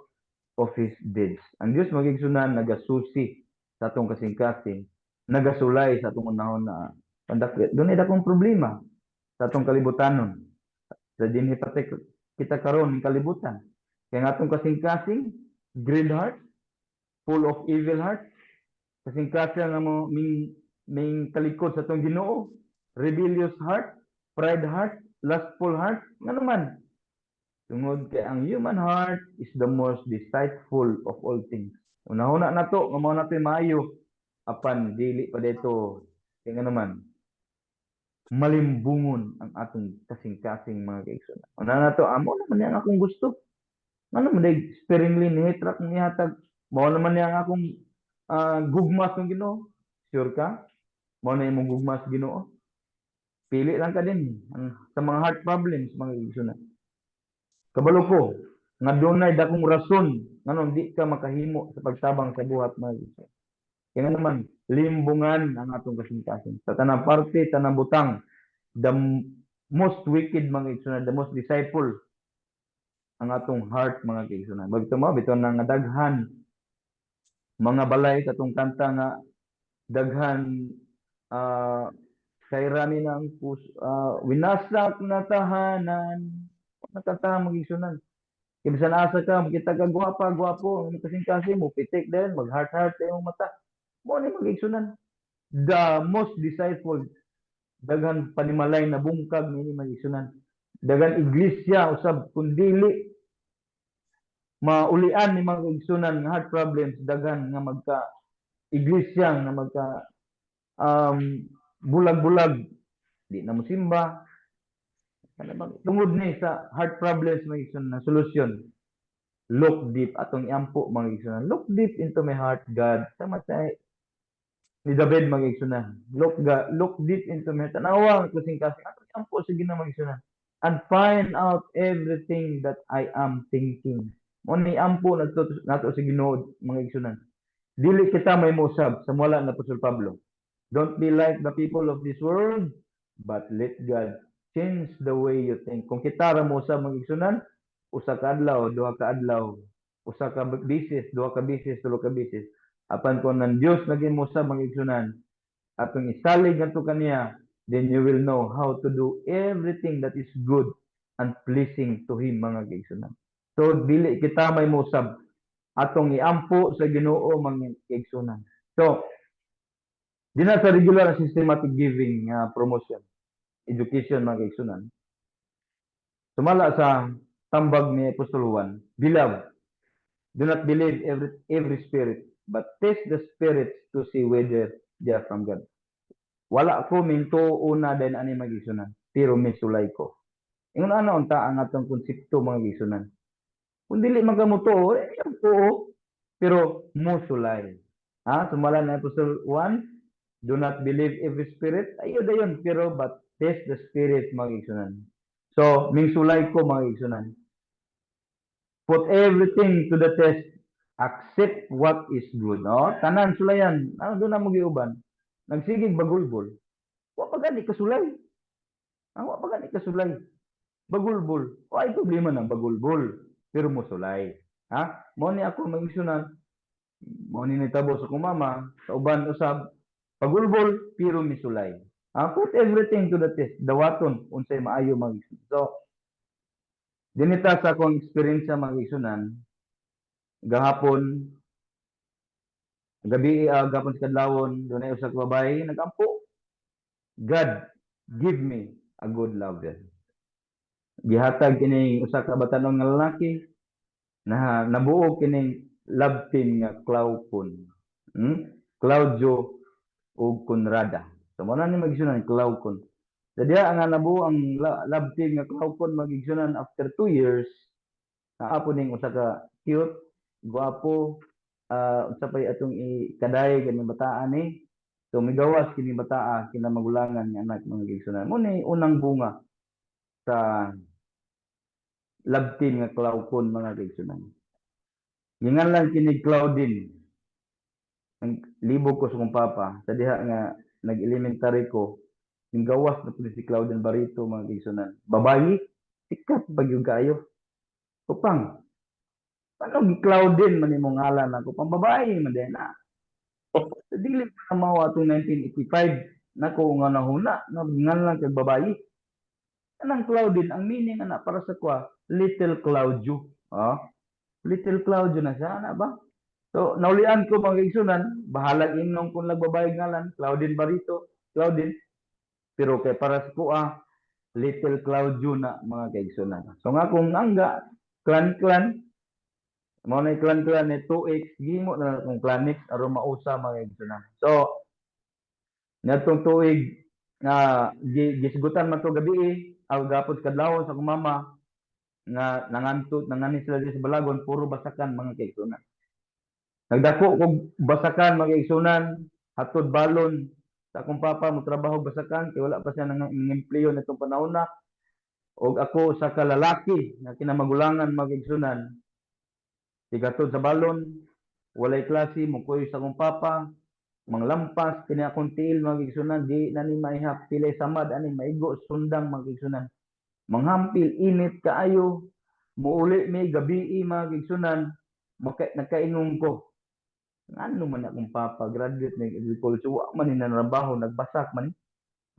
Speaker 3: of his deeds. Ang Diyos magigsunan nagasusi sa atong kasing-kasing, nagasulay sa atong unahon na pandakit. Doon ay dakong problema sa atong kalibutanon. Sa dinhi pati kita karon ng kalibutan. Kaya nga atong kasing-kasing, greed heart, full of evil heart, kasing-kasing nga mo ming kalikod sa atong Ginoo, rebellious heart, pride heart, lustful heart, nga naman. Tungod kay ang human heart is the most deceitful of all things. Una-una na to, nga mao natin maayo, apan dili pa dito. Kaya nga naman, malimbungon ang atong kasing-kasing mga kaigsunan. Una na to, amo naman yang akong gusto. Ano man day sparingly nihitrak nihatag. Mao naman yang akong gugmas ng Ginoo. Sure ka? Mao na imong gugmas Ginoo. Pili lang ka din sa mga heart problems, mga kaigsunan. Kabalo ko, nga dunay dakong rason nganong di ka makahimo sa pagtabang sa buhat, mga kaigsunan. Kaya naman, limbungan ang atong kasing-kasing. Sa tanang parte, tanang butang, the most wicked, mga kaigsunan, the most disciple, ang atong heart, mga kaigsunan. Bagito mo, bito na nga daghan, mga balay, katong kanta nga, daghan, kay rami ng winasak na tahanan, nakatama, mga kaigsunan. Kaya asa ka, makita ka, gwapo, kasing-kasing mo, pitik din, mag-heart-heart yung mata. Mo ni mag-igsunan. The most disciple, daghan panimalay na bungkag ni mag-igsunan. Daghan iglesia usab kun dili maulian ni mag-igsunan nga heart problems, daghan nga magka iglesia nga magka bulag-bulag, di na mosimba. Tungod ni sa heart problems, mag-igsunan na solusyon. Look deep, atong iampo, mag-igsunan. Look deep into my heart, God. Sama sa ni David, mag-igsunan. Look deep into my heart. Tanawa, kasing-kasing. Atong iampo, sige na mag-igsunan. And find out everything that I am thinking. Muna iampo nato sa Ginoo, mag-igsunan. Dili kita may musab sa mula na Apostol Pablo. Don't be like the people of this world, but let God change the way you think. Kung kita ra mo sa mag-igsunan, usa ka adlaw, duha ka adlaw, usa ka bisis, duha ka bisis, tulo ka bisis. Apan kung ng Diyos naging mo sa mag-igsunan, atong isalig nato kaniya, then you will know how to do everything that is good and pleasing to Him, mga kaigsunan. So, dili kita may musab, atong iampo sa Ginoo, mga kaigsunan. So, di na sa regular systematic giving promotion, education, mga kaigsunan. Sumala sa tambag ni Apostol Juan, Beloved, do not believe every spirit, but test the spirits to see whether they are from God. Wala ko minto una din ani magisunan, pero misulay ko. Ingon ano unta ang atong konsepto, mga gisunan. Kung dili magamuto, pero musulay. Sumala na Apostol 1, do not believe every spirit. Ayo dayon, pero but test the spirit, mga gisunan. So, misulay ko, mga gisunan. Put everything to the test. Accept what is good. Tanan sulayan. Doon na magiuban. Nagsigig bagulbol. Wa pa gani kasulay. Wa pa gani kasulay. Bagulbol. Ay problema ng bagulbol. Pero musulay. Mo ni ako magisunan. Mo ni nitabo sa kumama. Sa uban usab. Bagulbol pero misulay. Put everything to the test. Dawaton unsay maayo mga igsunan. So dinita sa akong experience mga igsunan gahapon gabi gahapon sa kadlawon dunay usa ka babae nagampo. God give me a good lover. Gihatag kini usa ka batanon nga lalaki na nabuo kining love team nga Claucon. Claudio ug Conrada. So mo na ni magigsunan Claucon. So diha ang nabuo ang love team nga Claucon magigsunan after 2 years. Naapo ning usa ka cute, guwapo, unsa pay atong ikaday ganing bataan ni. So migawas kini bataa kinamagulangan nga anak mga igsunan. Mo ni unang bunga sa love team nga Claucon mga igsunan. Gingan lang kini Claudine. Ang libog ko sa kong papa sa diha nga nag-elementary ko. Yung gawas na po si Claudine Barito mga igsunan. Babayi, sikat bagyong kayo. Kupang. Paano gi Claudine man imong ngalan ako? Pang babae man din na. Sa dili pa mao atong 1985 nako nga nahuna ngan lang kag babayi. Anang Claudine ang meaning ana para sa kwa little Claudio. Little Claudio na siya ana ba? So naulian ko mga igsunan, bahalag imong kung nagbabayag ngalan Claudine Barito, Claudine. Pero kay para sa kuha little Claudio na mga kaigsunan. So nga kung angga clan mo na clan ni 2x gimo na kung clanix aron mausa mga igsunan. So natong tuig nga gisgutan man to gabi gapon kadlawon sa akong mama nga nanganis sila sa balagon puro basakan mga kaigsunan. Nagdako kog basakan mga kaigsunan hatod balon sa akong papa mo trabaho basakan kay wala pa siya nang empleyo nitong panahon na. Og ako sa kalalaki na kinamagulangan mga kaigsunan tigatod sa balon walay klase mo kuy sa akong papa manglampas kini akong tiil mga kaigsunan di na ni maihap pilay samad ani maigo sundang mga kaigsunan manghampil init kaayo muuli mi gabi mga kaigsunan nagkaingon ko ano man akong papa graduate ng agriculture wa man ni nanrabaho nagbasak man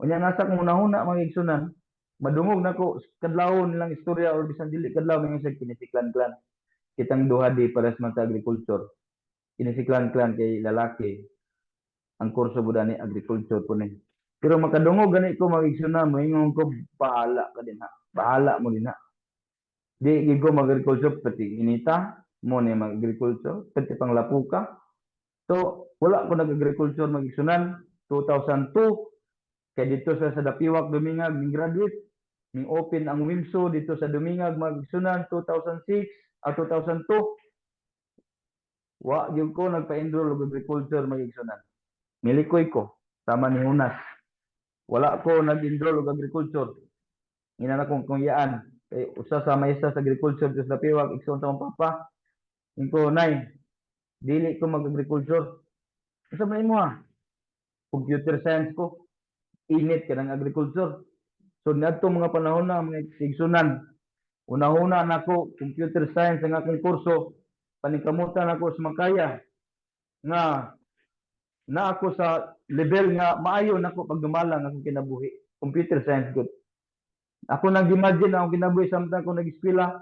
Speaker 3: unya nasa kong una mga kaigsunan madungog nako kadlawon nilang istorya or bisan dili kadlaw mga sa kinisiklan kitang duha di para sa mga agriculture kinisiklan kay lalaki ang kurso buda ni agriculture po ni pero makadungog gani ko mga kaigsunan moingon ko bahala ka din ha bahala mo din ha di gigo mag agriculture pati inita mo ni mag agriculture pati pang lapuka. So wala ko nag-agriculture magigsunan 2002 kay dito sa Dapiwak Dumingag ning graduate ning open ang Wimso dito sa Dumingag magigsunan 2006 at 2002 wa gyud ko nagpa-enroll og agriculture magigsunan milikoy ko sama ni Hunas wala ko nag-enroll og agriculture ina kong yaan kay usa sa maestra sa agriculture sa Dapiwak igsoon sa akong papa ingko nay dili ko mag-agriculture. Asa man imo ha? Computer science ko. Init ka ng agriculture. So niadto mga panahon na mga igsunan. Una-una nako computer science ang akong kurso. Paningkamutan ako sa Makaya. Nga na ako sa level nga maayo nako pag dumalang akong kinabuhi. Computer science good. Ako nag-imagine akong kinabuhi samtang ako nag-eskwela.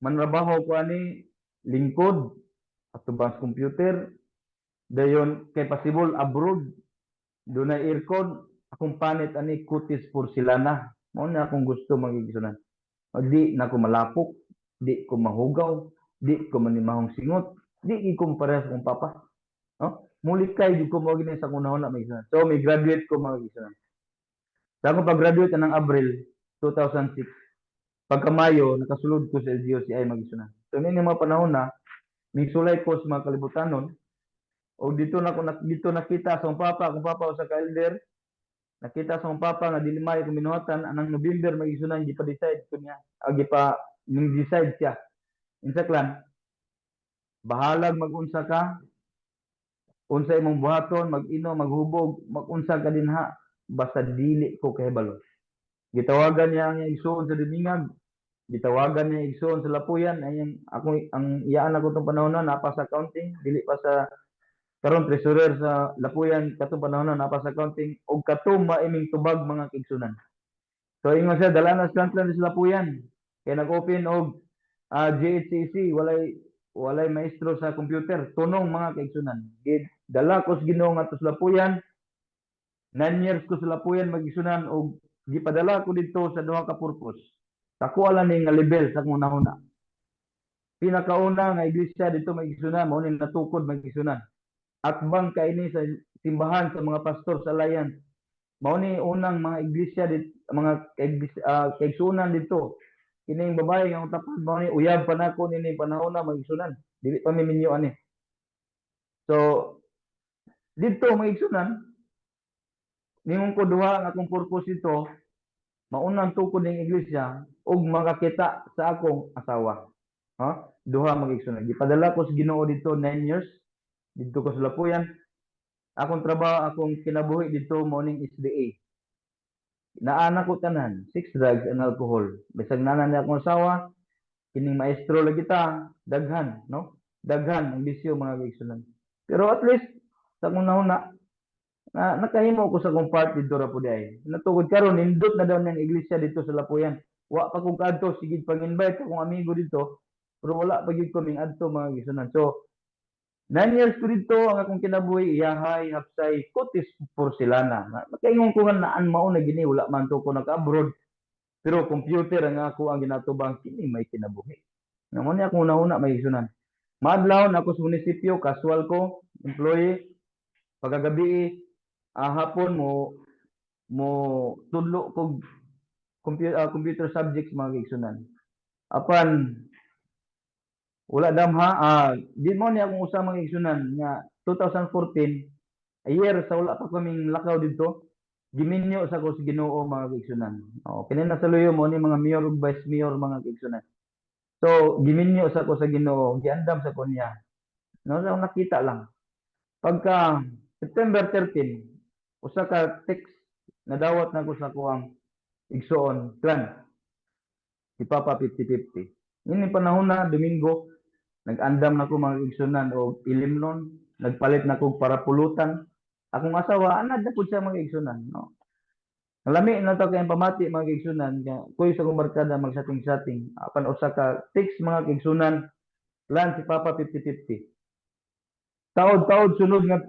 Speaker 3: Manrabaho ko ani lingkod advanced computer dayon kay possible abroad dunay aircon akong panit ani kutis porcelana mao na akong gusto magigsunan di na ko malapok di ko mahugaw di ko manimahong singot di ko parehas akong papa muli kay di ko mo gini sa kunahon na magigsunan so may graduate ko magigsunan sa akong pag-graduate ng Abril 2006 pagka Mayo nakasulod ko sa LGUCI magigsunan so ini mga panahon na misulay ko sa mga kalibutanon o dito nakita sa akong papa usa ka elder nakita sa akong papa nga dili may kuminuhatan anang November magigsunan di pa decide ko niya agi pa ning decide siya insa klan bahalag magunsa ka unsa imong buhaton mag-inom maghubog magunsa ka dinha basta dili ko kahibalo gitawagan niya ang igsoon sa Dumingag gitawagan niya igsoon sa Lapuyan ang iyaan ako tong panahon na napa sa accounting dili pa sa karon treasurer sa Lapuyan katong panahon na napa sa accounting og katong maiming tubag mga kaigsunan. So ingon siya dala na sa Lapuyan kay nag-open og GHCC walay maestro sa computer tunong mga kaigsunan. Dala ko sa Ginoo nga sa Lapuyan 9 years ko sa Lapuyan magigsunan og gipadala ko dito sa duha ka purpose. Ako alam ni nga level sa akong nahuna. Pinakauna nga iglesia dito magigsunan mao ni natukod magigsunan. Atbang kaini sa simbahan sa mga pastor sa Alliance. Mao ni unang mga iglesia mga kaigsunan dito. Kining babae nga utapad mao ni uyab pa nako nini panahon na magigsunan. Dili pa mi minyo ani. So dito magigsunan ningon ko duha nga akong purpose ito maunang tukod ning iglesia ug makakita sa akong asawa. Duha magigsunan. Gipadala ko sa Ginoo dito 9 years dito ko sa Lapuyan. Akong trabaho, akong kinabuhi dito morning SDA. Naana ko tanan, 6 drugs and alcohol. Bisag nanan ni akong asawa, kining maestro lagi ta, daghan, no? Daghan ang bisyo mga kaigsunan. Pero at least sa akong nahuna nakahimo ko sa akong part dito ra pud ay. Natukod karon nindot na daw nang iglesia dito sa Lapuyan. Wa pa kong kadto sige pang-invite akong amigo dito, pero wala pa gyud ko ning adto mga kaigsunan. So 9 years ko dito ang akong kinabuhi iyahay hapsay kutis porcelana. Nakaingon ko nga naan mao na gini wala man to ko naka-abroad. Pero computer ang ako ang ginatubang kini may kinabuhi. Namo ni akong nauna may isunan. Madlawon ako sa munisipyo, casual ko, employee. Pagagabi hapon mo tudlo kog computer subjects mga kaigsunan. Apan wala damha di mo ni akong usa mga igsunan nga 2014 a year sa wala pa kaming lakaw dito giminyo sa ko sa Ginoo mga kaigsunan. Kini nasaluyo mo ni mga mayor ug vice mayor mga kaigsunan. So giminyo sa ko sa Ginoo, giandam sa ko niya. No, so, nakita lang. Pagka September 13, usa ka text nadawat na ko sa kuang igsoon clan. Si Papa 50-50. Ini panahon na Domingo nag-andam na ko mga igsunan o ilimnon, nagpalit na ko para pulutan. Akong asawa, anad na po siya mga igsunan. No? Nalami na to kayong pamati mga igsunan. Kuy sa kong barkada magsating-sating. Apan usa ka text mga igsunan, plan si Papa 50-50. Taod-taod sunod nga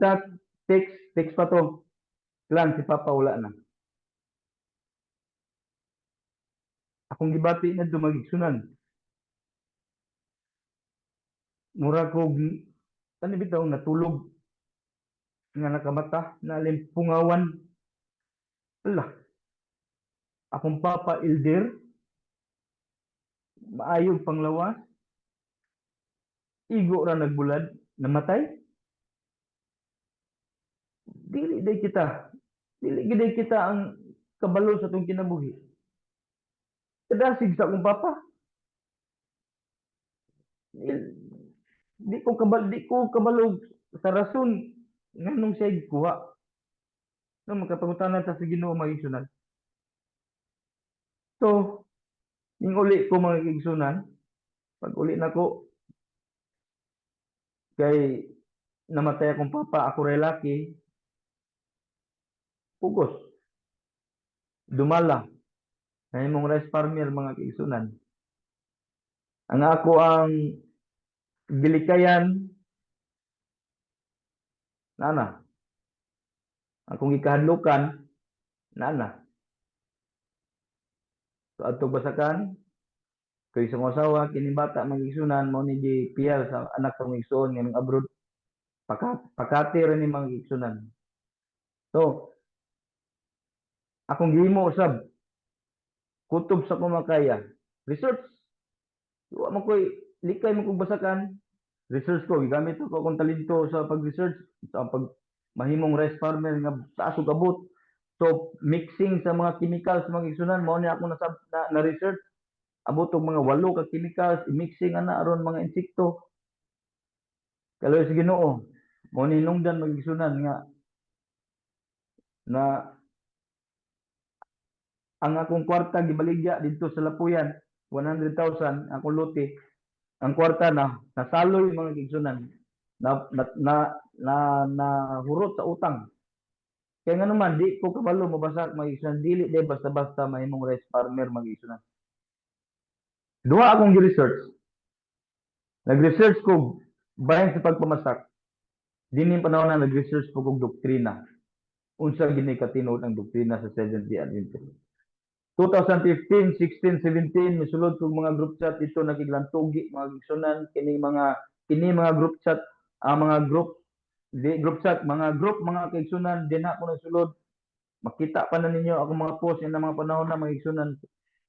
Speaker 3: text pa to. Plan si Papa wala na. Akong gibati na dumagigsunan. Mura ko tani bitaw natulog nga nakamata na limpungawan. Ala. Akong Papa Elder maayog panglawas. Igo ra nagbulad, namatay. Dili gid kita ang kabalo sa tong kinabuhi. Kadasig sa akong Papa. Di ko kabalo sa rason nganong siya kuha. No makapangutanan ta sa Ginoo mga igsunan. So ning uli ko mga igsunan, pag uli nako kay namatay akong Papa, ako ray laki. Pugos. Dumala. Na imong rice farmer mga kaigsunan. Ang ako ang gilikayan nana. Akong gikahadlukan nana. So adto basakan kay sa asawa kini bata magigsunan mo ni GPL sa anak sa igsoon nga abroad pakati ra ni mga igsunan. So akong gihimo usab kutob sa kumakaya research wa mo koy likay mo kog basakan research ko gigamit ko akong talento sa pag-research sa pag mahimong rice farmer nga taas og abot. So mixing sa mga chemicals mga igsunan mao ni ako na research abot og mga 8 ka chemicals i-mixing ana aron mga insekto. Kaloy sa Ginoo mao ni nungdan mga igsunan nga na ang akong kwarta gibaligya dito sa Lapuyan 100,000 akong lote ang kwarta na nasaloy mga igsunan na na hurot sa utang. Kaya nga naman, di ko kabalo mabasa mag-igsunan, dili de basta-basta mahimong rice farmer mag-igsunan. Duha akong gi-research. Nag-research ko bahin sa pagpamasak. Dining panahon na nag-research ko kog doktrina. Unsa gini katinuod ang doktrina sa Seventh-day Adventist. 2015, 16, 17 misulod kog mga group chat dito nakiglantugi mga igsunan kini mga group chat mga group mga kaigsunan din ako nagsulod. Makita pa na ninyo ako mga post na mga panahon na mga igsunan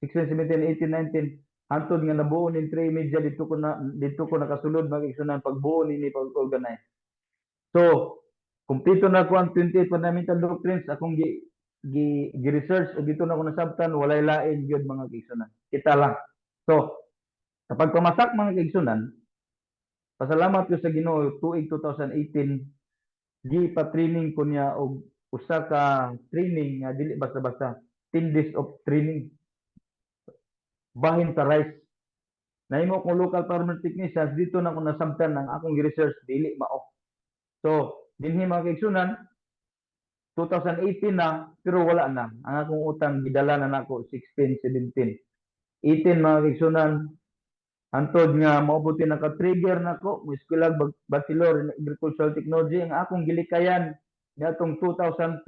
Speaker 3: 16, 17, 18, 19 hantod nga nabuo nin 3 media dito ko nakasulod mga igsunan pagbuo nini pag-organize. So, kumpleto na ko ang 28 fundamental doctrines akong gi-research o dito na ako nasabtan walay lain gyud mga kaigsunan. Kita lang. So, kapag pamasak mga kaigsunan, pasalamat ko sa Ginoo tuig 2018 gi-pa-training ko niya og usa ka training nga dili basta-basta 10 days of training bahin sa rice. Nahimo kong local farmer technicians dito na ko nasabtan ang akong gi-research dili mao. So, dinhi mga kaigsunan 2018 na pero wala na. Ang akong utang gidala na nako 16, 17. 18 mga kaigsunan hantod nga maobuti naka-trigger nako mo eskwela bachelor in agricultural technology ang akong gilikayan niadtong 2002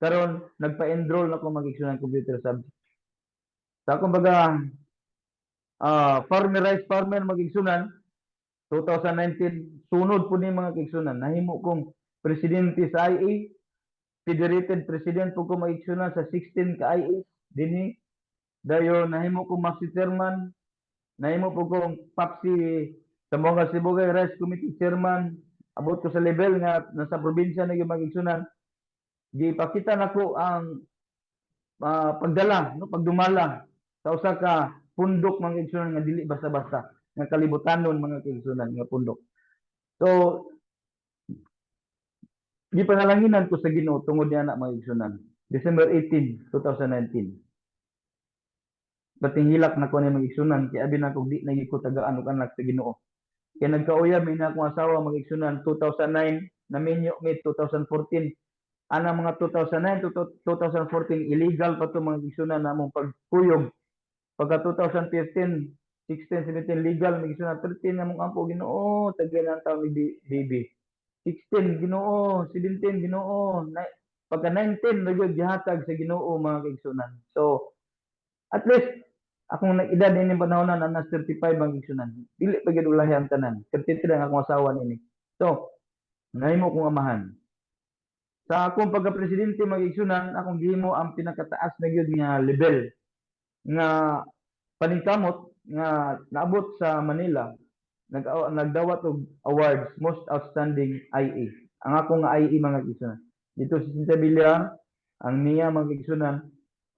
Speaker 3: karon nagpa-enroll nako mag-igsunan computer subject. Sa akong baga rice farmer mag-igsunan 2019 sunod po ni mga kaigsunan nahimo kong presidente sa IA federated president po ko mag-igsunan sa 16 ka IA dinhi dayon nahimo kong maxi chairman nahimo po kong PAPSI sa mga Sibugay Rice Committee Chairman, abot ko sa level nga nasa probinsya na yung mag-igsunan. Gipakita na ko ang pagdala, no, pagdumala sa usa ka pundok mga igsunan nga dili basta-basta nga kalibutanon mga igsunan nga pundok. So gipanalanginan ko sa Ginoo tungod niya na mga igsunan. December 18, 2019. Batinghilak na ko ni mag-igsunan kaya abi na kog di na ko tagaan og anak sa Ginoo. Kaya nagkauyab mi na akong asawa mag-igsunan 2009 na minyo mid 2014. Ana mga 2009 to 2014 illegal pa to mga igsunan namong pagkuyog. Pagka 2015, 16, 17 legal mag-igsunan 13 namong ampo Ginoo tagyan ang taon ni baby. 16 Ginoo, 17 Ginoo, pagka 19 nagyod gihatag sa Ginoo mga igsunan. So at least akong nag-edad ini panahon na nasa 35 ang igsunan. Dili pa gyud ulahi ang tanan. 33 ang akong asawa nini. So, nahimo kong amahan. Sa akong pagka-presidente mag-igsunan, akong gihimo ang pinakataas na gyud nga level nga paningkamot nga naabot sa Manila. Nagdawat og awards most outstanding IA. Ang akong nga IA mga igsunan. Dito sa Sintabilla, ang niya mga igsunan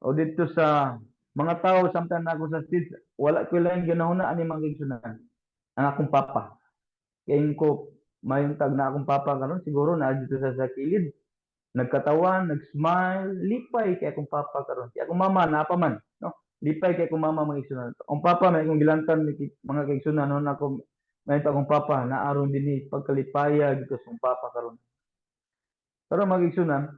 Speaker 3: o dito sa mga tao samtang na ako sa street wala ko lang ginahuna ani mga igsunan ang akong papa kay ko mayong tag na akong papa karon siguro na dito sa kilid nagkatawan nag-smile lipay kay akong papa karon kay akong mama na pa man no lipay kay akong mama mga igsunan ang papa may akong gilantan mga igsunan noon ako may akong papa na aron dinhi pagkalipaya dito sa papa karon pero mga igsunan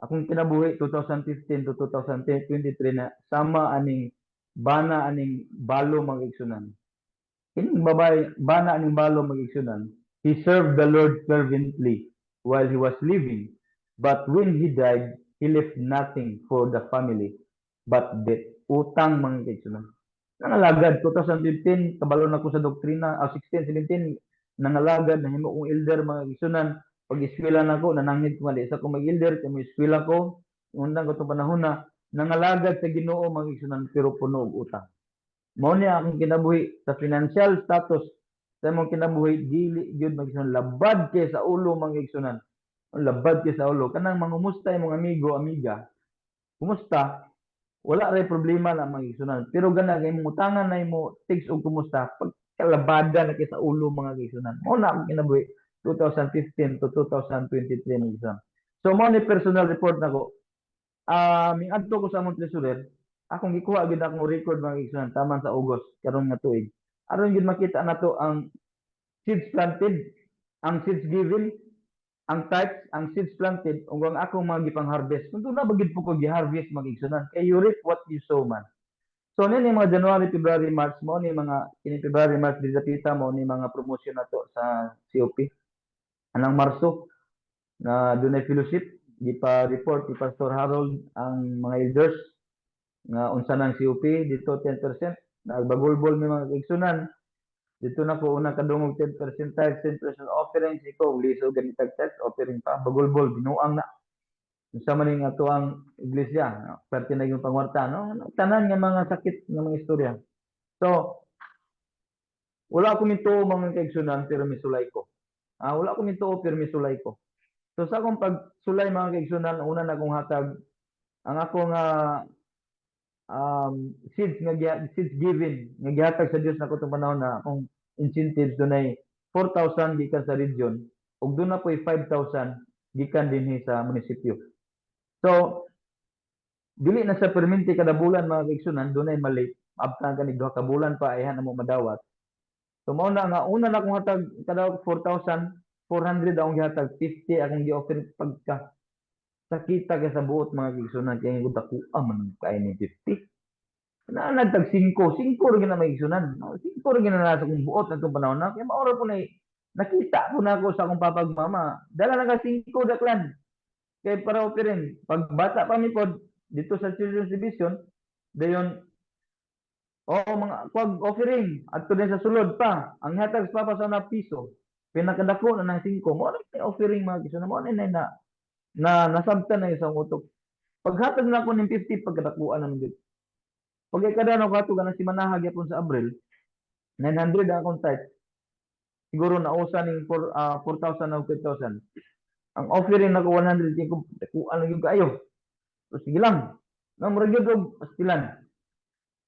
Speaker 3: akong kinabuhi 2015 to 2023 na sama aning bana aning balo mag-igsunan. Kining babay bana aning balo mag-igsunan. He served the Lord fervently while he was living, but when he died, he left nothing for the family but debt. Utang mga igsunan. Nangalagad 2015 kabalo na ko sa doktrina 16 17 nangalagad nahimo kong elder mga igsunan. Pag-eskwela na ko, nanangit ko mali. Sa kong mag-elder, kung eskwela ko, undang ko itong panahon na, nangalagad sa Ginoo mga igsunan, pero puno og utang. Mao niya akong kinabuhi sa financial status, sa mong kinabuhi, dili yun mga igsunan, labad kay sa ulo mga igsunan. Labad kay sa ulo. Kanang mangumusta yung mga amigo, amiga, kumusta, wala rin problema na mga igsunan. Pero gana, kay mong utangan na mo, tigs o kumusta, pagkalabada na kay sa ulo mga igsunan. Mao na akong kinabuhi. 2015 to 2023 ng exam. So mo ni personal report nako. Miadto ko sa among treasurer, akong gikuha gid akong record mga exam taman sa August karon nga tuig. Aron gid makita nato ang seeds planted ang seeds given, ang types, ang seeds planted, ug ang akong mga gipang harvest. Kung na bagid po ko gi-harvest mga igsunan, kay you reap what you sow man. So ni mga January, February, March mo ni mga kini February, March disapita mo ni mga promotion nato sa COP. Anang Marso na dunay fellowship gipa-report ni Pastor Harold ang mga elders nga unsa nang COP dito 10%. Nagbagulbol mi mga igsunan. Dito na ko una kadungog 10% tithes, 10% offerings iko liso ganitag tithes offering pa bagulbol binuang na. Unsa man ning ato ang iglesia, parte na yung pangwarta no. Tanan nga mga sakit nga mga istorya. So wala ko minto mga kaigsunan pero misulay ko. Wala ko minto pero misulay ko. So sa akong pagsulay mga kaigsunan, una na kong hatag ang akong seeds given nga gihatag sa Dios nako tong panahon na akong incentives dunay 4,000 gikan sa region ug doon na po'y 5,000 gikan dinhi sa munisipyo. So dili na sa perminti kada bulan mga kaigsunan dunay mali abtan kani duha ka bulan pa ayhan amo madawat. So mao na nga una na akong hatag kada 4,400 akong gihatag 50 akong gi-offer pagka sakita ka sa buot mga kaigsunan kay gud ako man kay ni 50 na nagtag 5 ra gina may kaigsunan 5 ra gina na sa kong buot natong panahon na kay maura po na nakita po na ako sa akong papag mama dala na ka 5 daklan kay para operin pag bata pa mi pod dito sa Children's Division dayon mga kwag offering adto din sa sulod pa ang hatag sa papa sa na piso pinakadako na ng 5 mo na offering mga kaigsunan mo na nasabtan na isang utok. Paghatag na ako ng 50 pagkadakuan naman dito. Pag kada na ko na si manahag yapon sa Abril, 900 ang akong type. Siguro nausa ning 4,000 o 5,000. Ang offering na ko 100 kung dakuan lang yung kayo. So sige lang. No, mura gyud og pastilan.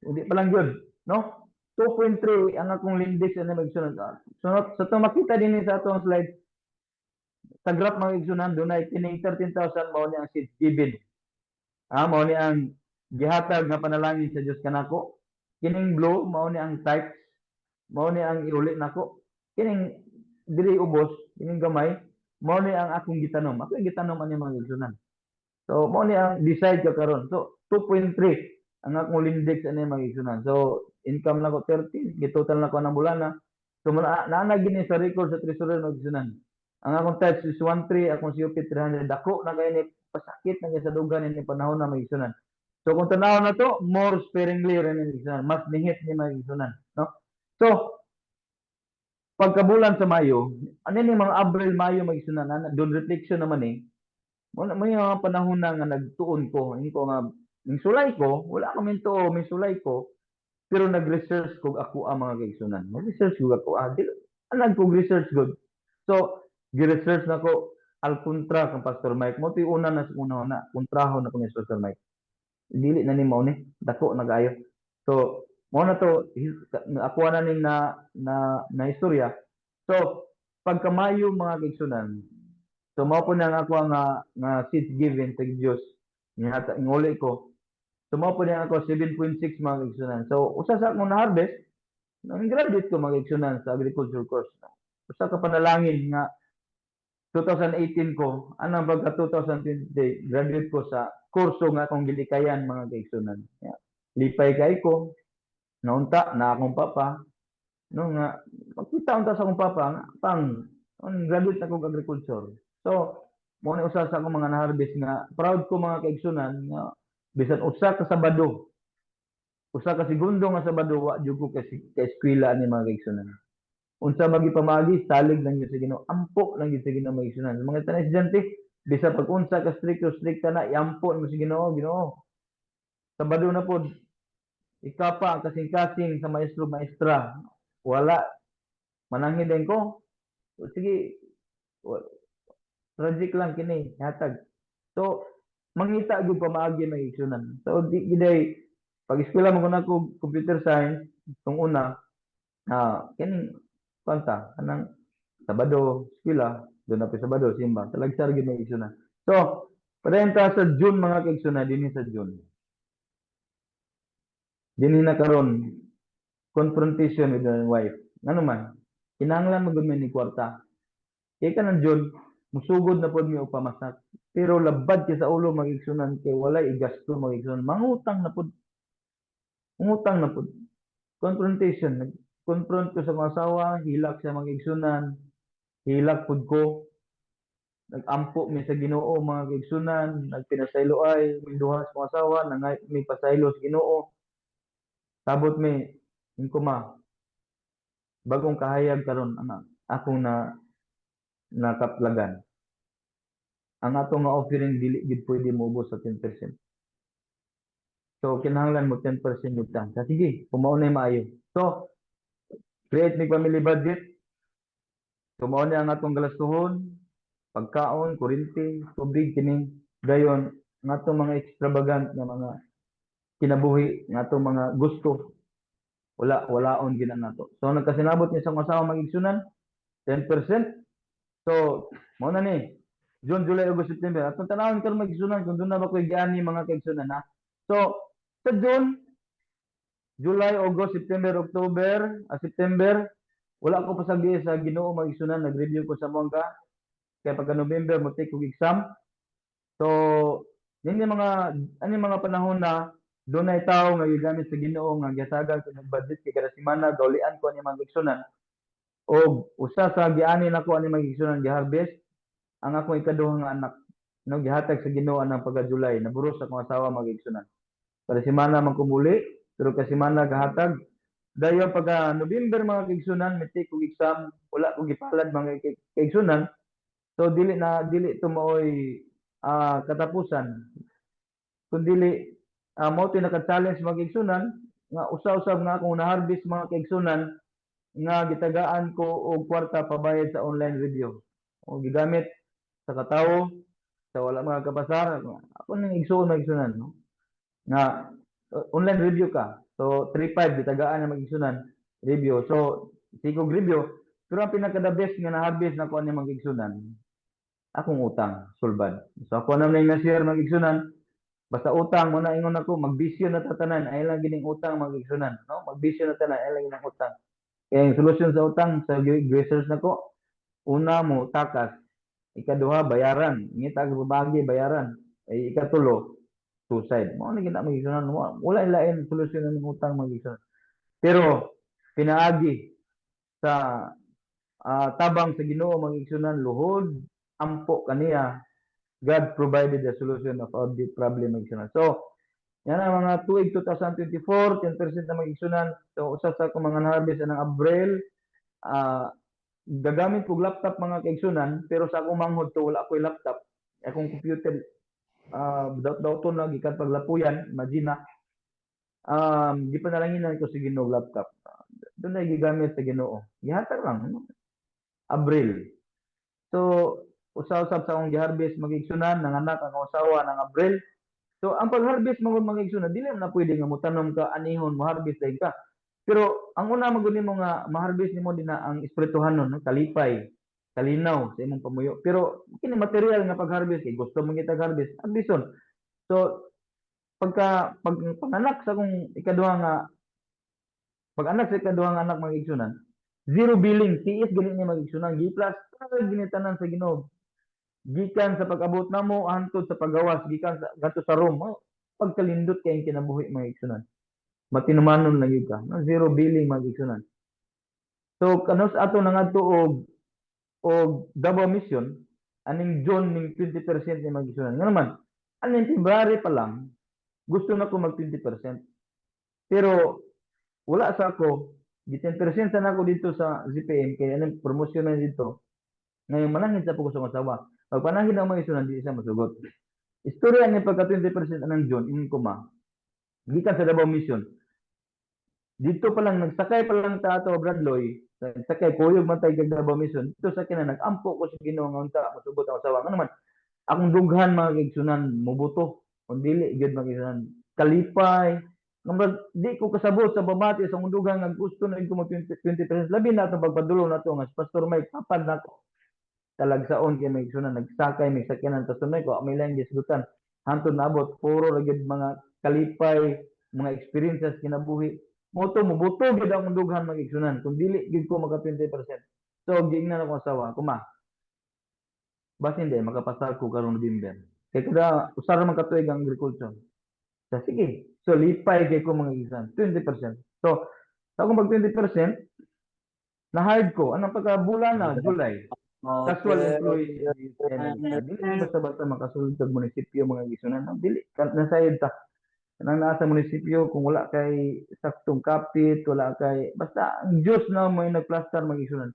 Speaker 3: Hindi pa lang gyud, no? 2.3 ang akong lindex na magsunod. So sa to makita din sa atong slide sa graph mga igsunan dunay kining 13,000 mao ni ang seeds given. Mao ni ang gihatag nga panalangin sa Dios kanako. Kining blue mao ni ang types, mao ni ang iuli nako. Kining dili ubos, kining gamay mao ni ang akong gitanom. Ako yung gitanom ani mga igsunan. So mao ni ang decide ka karon. So 2.3 ang akong index ani mga igsunan. So income na ko 13, gitotal na ko ng bulana. So naana gini sa record sa treasurer mga igsunan. Ang akong touch is 1.3, akong COP 300. Dako na kayo ni pasakit na sa dugan ni panahon na magisunan. So kung tanaw na to, more sparingly rin ni magisunan. Mas nihit ni magisunan. No? So, pagkabulan sa Mayo, ano ni mga Abril, Mayo magisunan, doon reflection naman may mga panahon na nga nagtuon ko. Hindi ko nga, sulay ko, wala ko minto, may sulay ko, pero nag-research ko ako ang mga kaigsunan. Nag-research ko ako, nag-research good. So, gi-research na ko al kontra kang Pastor Mike mo tuy una na sa una kontraho na ko ni Pastor Mike dili na ni mao ni dako na kaayo so mo na to ako na ning na istorya so pagkamayo mga kaigsunan so mao po na ako nga seeds given sa Dios nga nguli ko so mao po na ako 7.6 mga kaigsunan so usa sa akong na-harvest nang graduate ko mga kaigsunan sa agriculture course usa ka panalangin nga 2018 ko, anang pagka 2020, graduate ko sa kurso nga akong gilikayan mga kaigsunan. Lipay kay ko, naunta na akong papa, no nga, magkita unta sa akong papa, nga, graduate na akong agriculture. So, mo ni usa sa akong mga na-harvest nga, proud ko mga kaigsunan, nga, bisan usa ka Sabado, usa ka segundo nga Sabado, wa jud ko ka eskwela ni mga kaigsunan. Unsa magipamagi salig lang gyud sa Ginoo ampo lang gyud sa Ginoo magisunan mga tanan estudyante bisa pag unsa ka stricta na iampo mo sa Ginoo Sabado na pod ikapa ang kasing-kasing sa maestro maestra wala manangin din ko sige tragic lang kini hatag so mangita gyud pamaagi magisunan so giday pag eskwela mo ko computer science tung una kining kanta kanang Sabado eskwela doon na pa Sabado simba talagsar gyud may igsunan so padayanta sa June mga kaigsunan dinhi sa June dinhi na karon confrontation with my wife ngano man kinahanglan magud man ni kwarta Kay ka John, musugod na pod mi og pamasak. Pero labad kay sa ulo magigsunan kay walay igasto magigsunan. Mangutang na pod. Mangutang na pod. Confrontation. Nag-confront ko sa mga asawa, hilak sa magigsunan, hilak pod ko. Nag-ampo mi sa Ginoo mga kaigsunan, nagpinasaylo ay may duha sa mga asawa, may pasaylo sa Ginoo. Sabot mi, kuma, bagong kahayag karon ana akong nakaplagan. Ang atong nga offering dili gid pwede moubos sa 10%. So kinahanglan mo 10% yung tan. Sige, pumaunay maayo. So create mi family budget. Pumaunay ang atong galastuhon, pagkaon, kuryente, tubig kining gayon nga atong mga extravagant na mga kinabuhi nga atong mga gusto walaon gid nato. So nagkasinabot ni sa mga asawa magigsunan 10%. So mo na ni June, July, August, September. Atong tanawon karon magigsunan kung doon na ba koy giani mga kaigsunan ha. So sa June, July, August, September, October, September, wala ko pasagi sa Ginoo magigsunan, nag-review ko sa mongga. Kaya pagka November mo take og exam. So ini mga panahon na doon ay tao nga gigamit sa Ginoo nga gisagan ko ng budget kay kada semana gaulian ko ani magigsunan. O usa sa giani nako ani magigsunan gi-harvest ang akong ikaduha nga anak. No gihatag sa Ginoo ang pagka July naburos sa akong asawa magigsunan. Kada semana man kumuli, pero kada semana gahatag. Dayon pagka November mga kaigsunan mi take og exam, wala ko gipalad mga kaigsunan. So dili to maoy katapusan. Kun dili mo to naka-challenge mga kaigsunan nga usa-usab nga akong na-harvest mga kaigsunan nga gitagaan ko og kwarta pabayad sa online review. O gigamit sa katawo sa wala mga kapasar. Ako nang igsuon mga kaigsunan no. Nga online review ka. So 3-5 gitagaan na magigsunan review. So sigog review pero ang pinaka-the best nga na-harvest na ko ani mga kaigsunan akong utang sulbad. So ako na nang na-share magigsunan basta utang mo na ingon ako magbisyo na tatanan ay lang gining utang magigsunan no magbisyo na tanan ay lang gining utang. Kaya ang solusyon sa utang sa research nako una mo takas, ikaduha bayaran, ngita babagi bayaran, ay ikatulo suicide. Mo na gina magigsunan wala lain solusyon ng utang magigsunan. Pero pinaagi sa tabang sa Ginoo magigsunan luhod ampo kaniya. God provided the solution of our problem magigsunan. So yan ang mga tuig 2024, 10% na magigsunan. So usa sa akong mga harvest ng Abril, gagamit kog laptop mga kaigsunan, pero sa akong manghod to wala ko'y laptop. Akong computer daw to na gikan paglapuyan, imagine gipanalanginan ko sa Ginoo laptop. Doon na gigamit sa Ginoo. Gihatag lang Abril. So usa-usab sa akong giharvest magigsunan nanganak ang usawa ng Abril. So ang pag-harvest mga magigsunan dili na pwede nga mutanom ka anihon mo harvest day ka. Pero ang una maguni mo nga ma-harvest nimo din na ang espirituhanon no? Kalipay, kalinaw sa imong pamuyo. Pero kini material nga pag-harvest kay gusto mo kita harvest ambison. So pag-anak sa akong ikaduha nga pag-anak sa ikaduha nga anak magigsunan zero billing TS gani ni magigsunan gi-plus ginitanan sa Ginoo. Gikan sa pag-abot namo hantod sa paggawas gikan sa gadto sa room pagkalindot kay kinabuhi magigsunan matinumanon lang yun ka no? Zero billing magigsunan. So kanos ato nangadto og Davao Mission aning June ning 20% ni magigsunan nga naman aning February pa lang gusto na ko mag 20%. Pero wala sa ako gi 10% na ako dito sa ZPM kay anong promotion na dito ngayon manangin sa pagkusong asawa. Pag panangin ang mga isunan, di siya masugot. Istorya niya pagka 20% anang John, in kuma, gikan sa Davao Mission. Dito pa lang, nagsakay pa lang ta ato Bradloy, nagsakay, kuyog man tayo kag Davao Mission. Dito sa kina, nag-ampo ko sa Ginoo nga unta, masugot ang asawa. Ano naman, akong dughan mga kaigsunan, mubuto, kung dili, good mga kaigsunan, kalipay, di ko kasabot sa pamati sa mundugan nga gusto na ko mag 20%. Labi na ito pagpadulo na ito nga Pastor Mike, papad na ko. Talagsaon kay may igsunan nagsakay may sakyanan tas tunay ko may lang gisgutan hantod naabot puro gyud mga kalipay mga experiences kinabuhi moto mubuto gyud ang dughan mga igsunan kun dili gyud ko maka 20%. So giingnan ako asawa kuma Basta hindi makapasar ko karong November. Kaya kada usara man katuig ang agriculture. So, sige. So, lipay kay ko mga isan. 20%. So, sa akong mag 20%, na-hard ko. Anong pagkabulan na? July. Casual employee. Dili basta-basta makasulod sa munisipyo mga gisunan. Dili. Nasayad ta. Nang nasa munisipyo, kung wala kay saktong kapit, wala kay, basta ang Diyos na may nagplastar mga gisunan.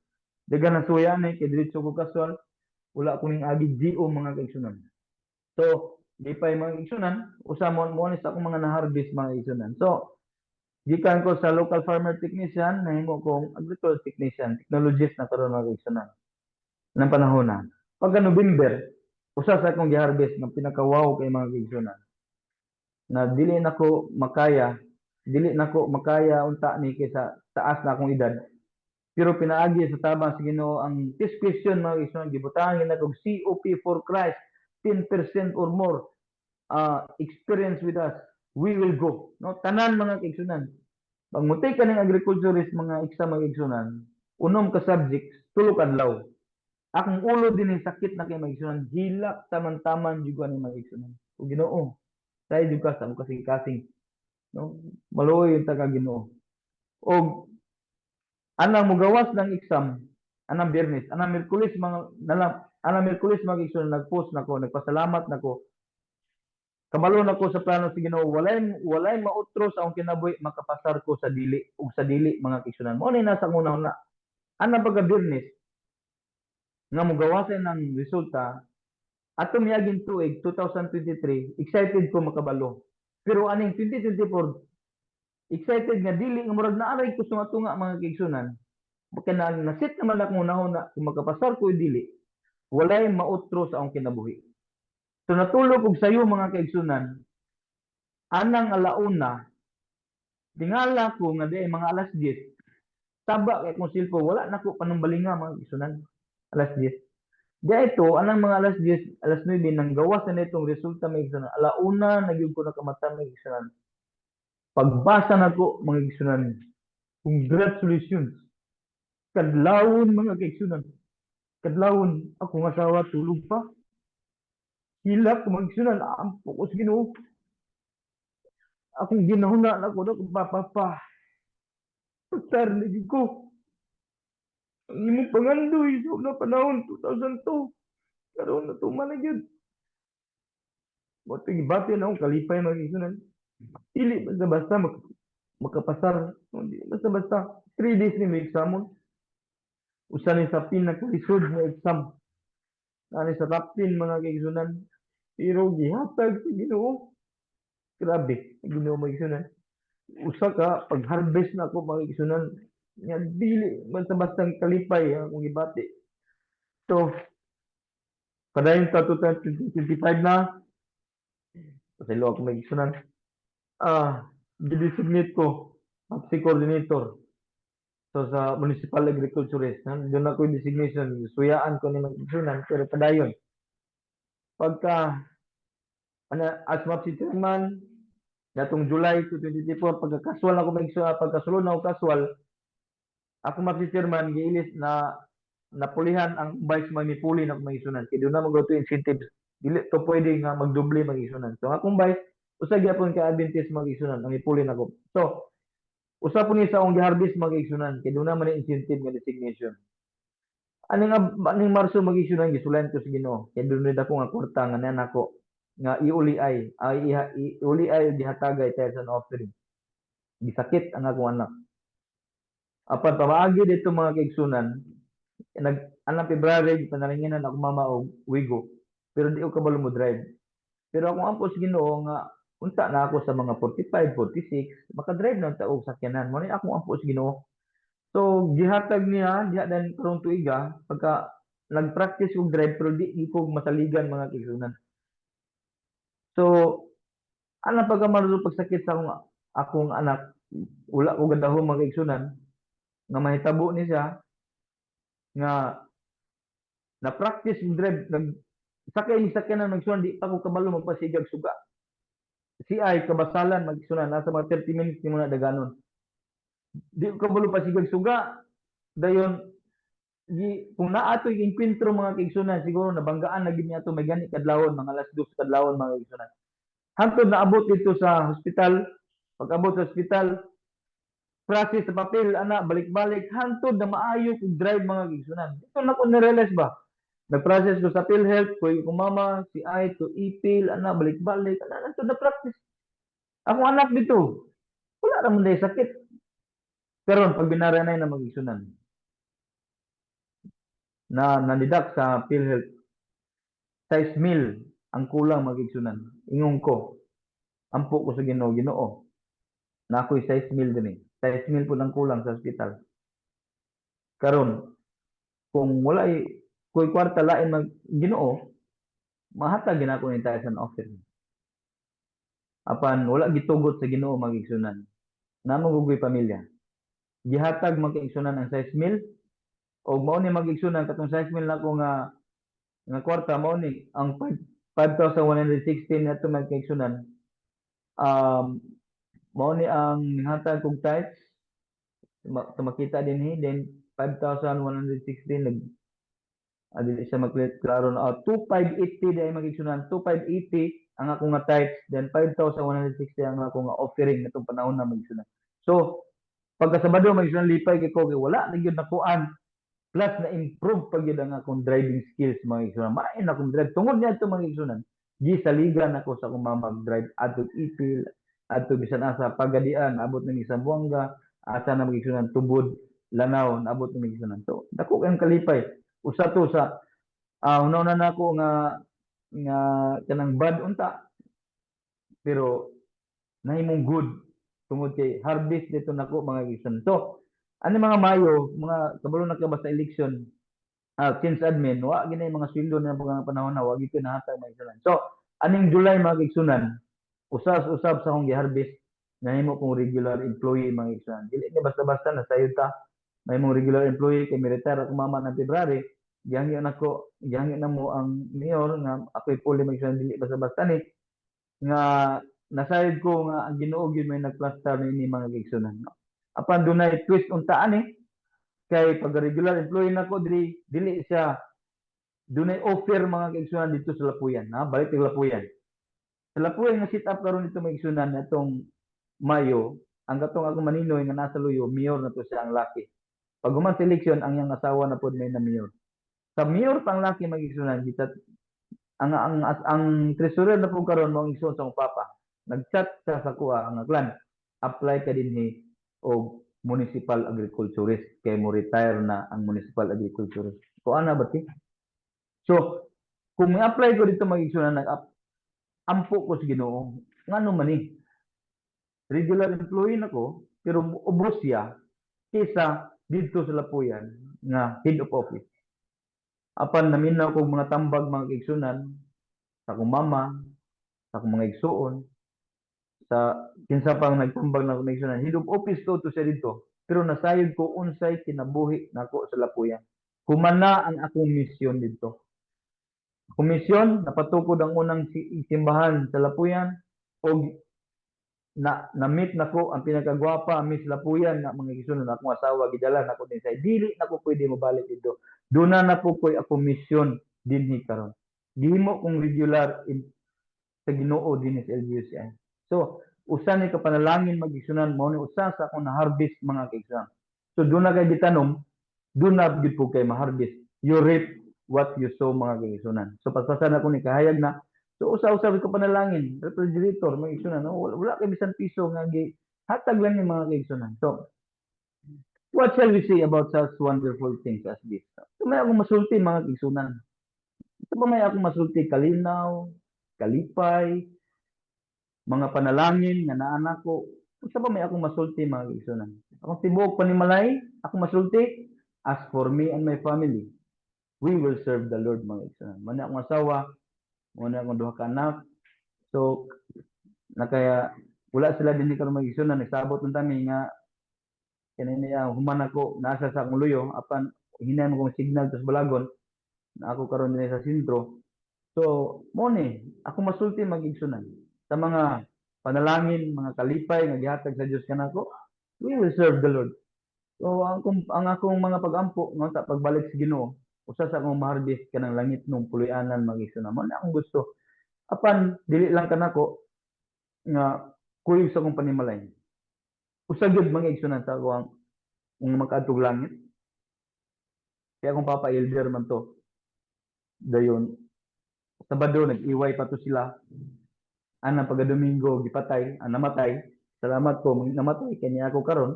Speaker 3: Dagan na suya na, kay diretso ko casual, wala ko ning agi GO mga kaigsunan. So, di pa yung mga kaigsunan, usamon mo sa akong mga na-harvest mga kaigsunan. So, gikan ko sa local farmer technician, nahimo kong agricultural technician, technologist na karon mga kaigsunan. Nang panahon na. Pagka November, usa sa akong gi-harvest ng pinaka-wow kay mga kaigsunan. Na dili nako makaya unta ni kaysa taas na akong edad. Pero pinaagi sa tabang sa Ginoo ang this question mga kaigsunan gibutahan na kog COP for Christ 10% or more experience with us, we will go. No, tanan mga kaigsunan. Pag mutay ka ng agriculturist mga exam mga kaigsunan, unom ka subjects, tulo ka adlaw. Akong ulo din ay sakit na kay mga kaigsunan, hilak taman-taman jud ani mga kaigsunan. O Ginoo, tayo jud ka sa kasing-kasing. No, maluoy yung taga Ginoo. Og anang mugawas ng exam, anang Biyernes, anang Miyerkules mga kaigsunan nagpost nako, nagpasalamat nako. Kabalo nako sa plano sa Ginoo, walay mautro sa akong kinabuhi makapasar ko sa dili ug sa dili mga kaigsunan. Mao ni nasa una-una. Ana pagka Biyernes nga mugawasan ng resulta ato miaging tuig 2023, excited ko makabalo. Pero aning 2024 excited nga dili nga murag naaray ko sunga-tunga mga kaigsunan. Kaya nasit naman ako una kung makapasar ko dili, walay mautro sa akong kinabuhi. So natulog og sayo mga kaigsunan, anang alauna, tingala ko nga di mga alas 10, taba kay kong silpo, wala na ko panumbalinga mga kaigsunan, alas 10. Di ito, anang mga alas 10, alas 9, nang gawas na itong resulta mga kaigsunan, alauna, nagyog ko nakamata mga kaigsunan. Pagbasa na ko mga kaigsunan, congratulations. Kadlawon mga kaigsunan. Kadlawon, akong asawa tulog pa. Hilak mga kaigsunan, ampo ko sa Ginoo. Akong ginahuna na ko na kung papapa. Pagtarnig ko. Ang imong pangandoy sa una panahon, 2002. Karoon na tuman na yun. Ba't ibati na akong kalipay mga kaigsunan. Dili basta-basta makapasar. Basta-basta 3 days ni may examon. Usa ni sa pinakalisod nga exam. Ani sa top 10 mga kaigsunan. Pero gihatag sa Ginoo. Grabe, Ginoo mga kaigsunan. Usa ka pag-harvest na ako mga kaigsunan. Nga dili basta-basta kalipay akong gibati. So, padayon sa 2025 na. Pasilo ako mga kaigsunan. Designate ko si coordinator. So sa municipal agriculturist, doon ako yung designation, suyaan ko ni magkasunan, pero padayon. Pagka, as MAPSI chairman, datong July 2024, pagka-casual ako pagkasulod na ako casual, ako MAPSI chairman, giilis na napulihan ang vice manipuli na magisunan. Kaya doon na mag-go to incentives. Dili to pwede nga magdoble magisunan. So akong vice, usa gyapon ka Adventist magisunan, ang ipuli nako. So, usa po ni sa akong gi-harvest mag-igsunan, kay doon naman yung incentive nga designation. Aning Marso mag-igsunan, gisulayan ko sa Ginoo. Kay doon rin ako nga kwarta nga nan ako, nga iuliay o gihatagay tayo sa offering. Gisakit ang akong anak. Apan pamaagi dito mga kaigsunan, anang February, panalinginan ako mama og wigo, pero di ko kabalo mo drive. Pero akong ampo sa Ginoo nga, unta na ako sa mga 45, 46, makadrive na taog sakyanan. Mo ni akong ampo sa Ginoo. So gihatag niya diha dan karong tuiga pagka nag-practice og drive pero di ko masaligan mga kaigsunan. So ana pagka marulo pagsakit sa akong anak, wala ko gandahon mga kaigsunan nga mahitabo ni siya nga na practice og drive sakay ni sakyanan magsunan di pa ko kabalo magpasigag suga. CI kabasalan magsunan nasa mga 30 minutes ni muna daganon. Di ko kabalo pasigag suga dayon kung naato yung inkwentro mga kaigsunan, siguro nabanggaan na gid niya to may gani kadlawon mga alas 2 kadlawon mga kaigsunan. Hangtod naabot dito sa hospital, pag-abot sa hospital, process sa papel ana balik-balik hangtod na maayo kog drive mga kaigsunan. Dito na ko na-realize ba? Nag-process ko sa PhilHealth, ko yung mama, si Ay, to ipil, ana balik-balik, ana nito na practice. Ako anak dito, wala ra man day sakit. Pero pag binaranay na mag-igsunan, na nanidak sa PhilHealth, 6,000 ang kulang mag-igsunan. Ingon ko, ampo ko sa Ginoo, Ginoo. Na ako'y 6,000 din eh. 6,000 po lang kulang sa ospital. Karon, kung wala ko'y kwarta lain mag Ginoo, mahatag gina ko ni tayo sa offer. Apan wala gitugot sa Ginoo mag-igsunan. Namo gugoy pamilya. Gihatag mag-igsunan ang 6,000 o mao ni mag-igsunan katong 6,000 na ko nga kwarta mao ni ang 5,116 na to mag-igsunan. Mao ni ang hatag kog tithes makita din then 5,116 adili siya magklaro na 2,580 dai mag-igsunan 2,580 ang ako nga tithes then 5,160 ang ako nga offering natong panahon na mag-igsunan. So pagka Sabado mag-igsunan lipay kay ko wala na gyud nakuan plus na improve pag gyud ang akong driving skills mag-igsunan. Maayo na akong drive tungod niadto mag-igsunan. Gisaligan ako sa akong mag-drive adto ipil adto bisan asa pagadian abot ng isang buwangga asa na mag-igsunan tubod lanaw naabot ng mag-igsunan. So dako kang kalipay usa to sa una na nako nga kanang bad unta pero nahimong good tungod kay harvest dito nako mga igsoon. So ani mga Mayo mga kabalo na ka basta election since admin wa ginay mga sweldo na mga panahon na wa gyud nahatag mga igsoon. So aning July mga igsoon usab sa akong gi-harvest nahimo kong regular employee mga igsoon. Dili ni basta-basta nasayod ta nahimong regular employee kay mi-retire ako mama ng February. Gihangi na mo ang mayor nga ako'y fully mag-igsunan dili basta-basta ni nga nasayod ko nga ang Ginoo gyud may nagplaster ni mga igsunan. Apan dunay twist unta ani kay pag regular employee nako dili siya dunay offer mga kaigsunan dito sa Lapuyan balik sa Lapuyan. Sa Lapuyan nga sit up karon dito mga igsunan atong Mayo ang katong ako maninoy nga nasa Luyo mayor na to siya ang laki. Pag human sa eleksyon ang iyang asawa na pod may na mayor. Sa mayor pang laki mag-igsunan kita ang treasurer na po karon mo igsoon sa akong papa. Nag-chat sa kuha ang clan. Apply ka dinhi og municipal agriculturist kay mo retire na ang municipal agriculturist. Kuan na ba ti? So kung may-apply ko dito mag-igsunan ampo ko sa Ginoo. Ngano man ni? Regular employee nako pero ubos siya kaysa dito sa Lapuyan nga head of office. Apan naminaw kog mga tambag mga kaigsunan sa akong mama, sa akong mga igsuon, sa kinsa pang nagtambag na akong igsunan. Head of office to siya dito. Pero nasayod ko unsay kinabuhi nako sa Lapuyan. Humana ang akong misyon dito. Komisyon napatukod ang unang simbahan sa Lapuyan og na-meet nako ang pinakagwapa Miss Lapuyan nga mga igsunan akong asawa gidala nako din sa dili nako pwede mobalik dito. Duna na po ko'y ako misyon dinhi karon. Gihimo kong regular sa Ginoo dinhi sa LGUCI. So, usa ni kapanalangin mag-igsunan mao ni usa sa akong na-harvest mga kaigsunan. So, duna kay gitanom, duna gid po kay ma-harvest. You reap what you sow mga kaigsunan. So, paspasan ako ni kahayag na. So, usa-usa ko panalangin, refrigerator mga kaigsunan. Wala kay bisan piso nga hatag lang ni mga kaigsunan. So, what shall we say about such wonderful things as this? So, may akong masulti mga kaigsunan. Ito ba may akong masulti kalinaw, kalipay, mga panalangin nga naanak ko. Ito ba may akong masulti mga kaigsunan? Akong tibuok panimalay, akong masulti, as for me and my family, we will serve the Lord mga kaigsunan. Muna akong asawa, muna akong duha ka anak. So, nakaya, wala sila din karon mga kaigsunan, nagsabot ng tami nga kanina human ako nasa sa akong luyo apan hinay mo kong signal sa balagon na ako karon din sa sentro. So mo ni ako masulti mag-igsunan sa mga panalangin mga kalipay nga gihatag sa Dios kanako. We will serve the Lord. So ang akong mga pagampo nga sa pagbalik sa Ginoo, usa sa akong maharbis kanang langit nung puloy-anan mag-igsunan. Mo na akong gusto. Apan dili lang kanako nga kuyog sa akong panimalay. Usa gyud mga igsunan sa akong magkaadtog langit. Kaya akong papa elder man to. Dayon Sabado nag-iway pa to sila. Anang pagka-Domingo gipatay, ang namatay. Salamat ko namatay kanya ako karon.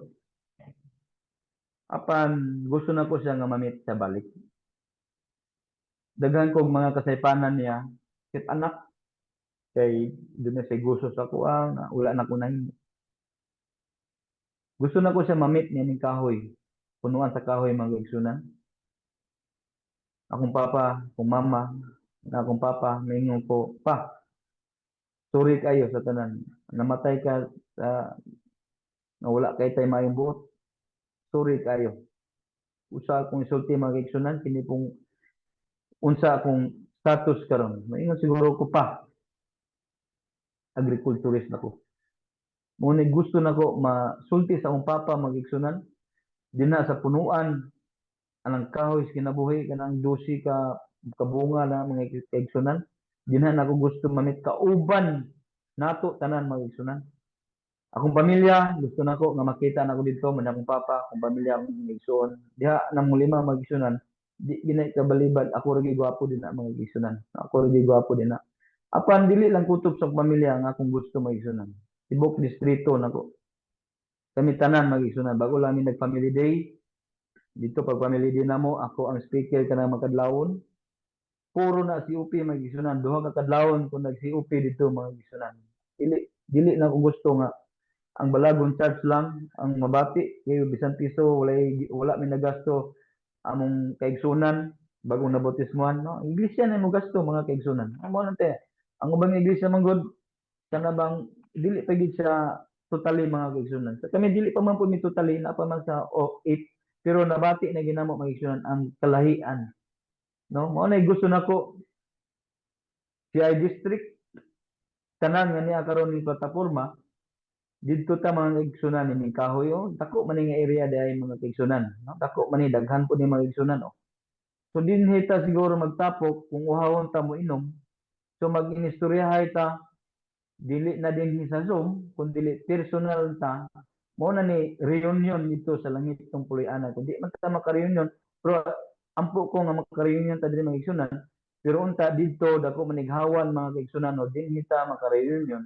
Speaker 3: Apan gusto na ko siya nga mamit sa balik. Daghan kog mga kasaypanan niya, kit anak kay doon na siya gusto sa kuang na wala na ko nahimo. Gusto na ko siya mamit niya ning kahoy. Punuan sa kahoy mga igsunan. Akong papa, akong mama, na akong papa, mingon ko, pa, sorry kayo sa tanan. Namatay ka sa nawala kay tay mayong buot. Sorry kayo. Usa akong isulti mga igsunan, kini pong unsa akong status karon. Maingon siguro ko pa. Agriculturist nako. Muna gusto nako masulti sa akong papa mga igsunan. Dina sa punuan anang kahoy sa kinabuhi kanang 12 ka kabunga na mga igsunan. Dina nako gusto mamit kauban nato tanan mga igsunan. Akong pamilya, gusto nako nga makita nako dito man akong papa, akong pamilya akong igsoon. Diha nang lima mga igsunan, di ginay kabalibad ako ra gigwapo din na mga igsunan. Ako ra gigwapo din na. Apan dili lang kutob sa pamilya nga akong gusto mga igsunan. Tibok distrito nako. Kami tanan mga igsunan bago lang mi nag-family day. Dito pag family day namo, ako ang speaker kanang makadlawon. Puro na si UP mga igsunan, duha ka kadlawon kung nag CUP dito mga igsunan. Dili na ko gusto nga ang balagon charge lang ang mabati kay bisan piso wala mi nagasto among kaigsunan bagong nabautismuhan no iglesia na mo gasto mga kaigsunan amo nante ang ubang iglesia man gud kana bang dili pa gid siya totally mga kaigsunan so, kami dili pa man po mi totally na pa man sa 8 pero nabati na ginamo mga kaigsunan ang kalahian no mo na gusto nako CI district tanan nga niya karon ni plataporma dito ta mga igsunan ni kahoy oh dako man nga area dai mga igsunan no dako man daghan po ni mga igsunan oh so din hita siguro magtapok kung uhawon ta mo inom so mag-inistoryahay ta dili na din sa Zoom kun dili personal ta mo na ni reunion dito sa langit tong puloy-anan kundi man ta maka-reunion pero ampo ko nga maka-reunion ta diri mga igsunan pero unta dito dako man ighawan mga igsunan no din hita maka-reunion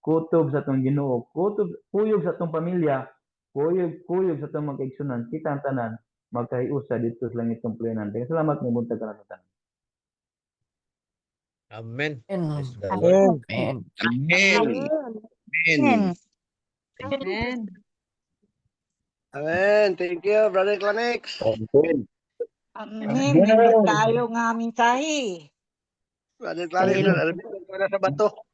Speaker 3: kutob sa tong Ginoo, kuyog sa tong pamilya, kuyog sa tong mga kaigsunan, kita ang tanan magkahiusa dito sa langit tong puloy-anan. Salamat mo buntag ka na tanan.
Speaker 5: Amen.
Speaker 2: Amen.
Speaker 5: Praise the
Speaker 6: Amen.
Speaker 5: Lord.
Speaker 2: Amen.
Speaker 5: Amen.
Speaker 6: Amen.
Speaker 7: Amen.
Speaker 8: Amen. Thank you, Brother Clanex.
Speaker 4: Amen.
Speaker 7: Amen. May tayo nga mensahe.
Speaker 8: Brother Clanex,
Speaker 6: Amen.
Speaker 8: narinig ko na sa bato.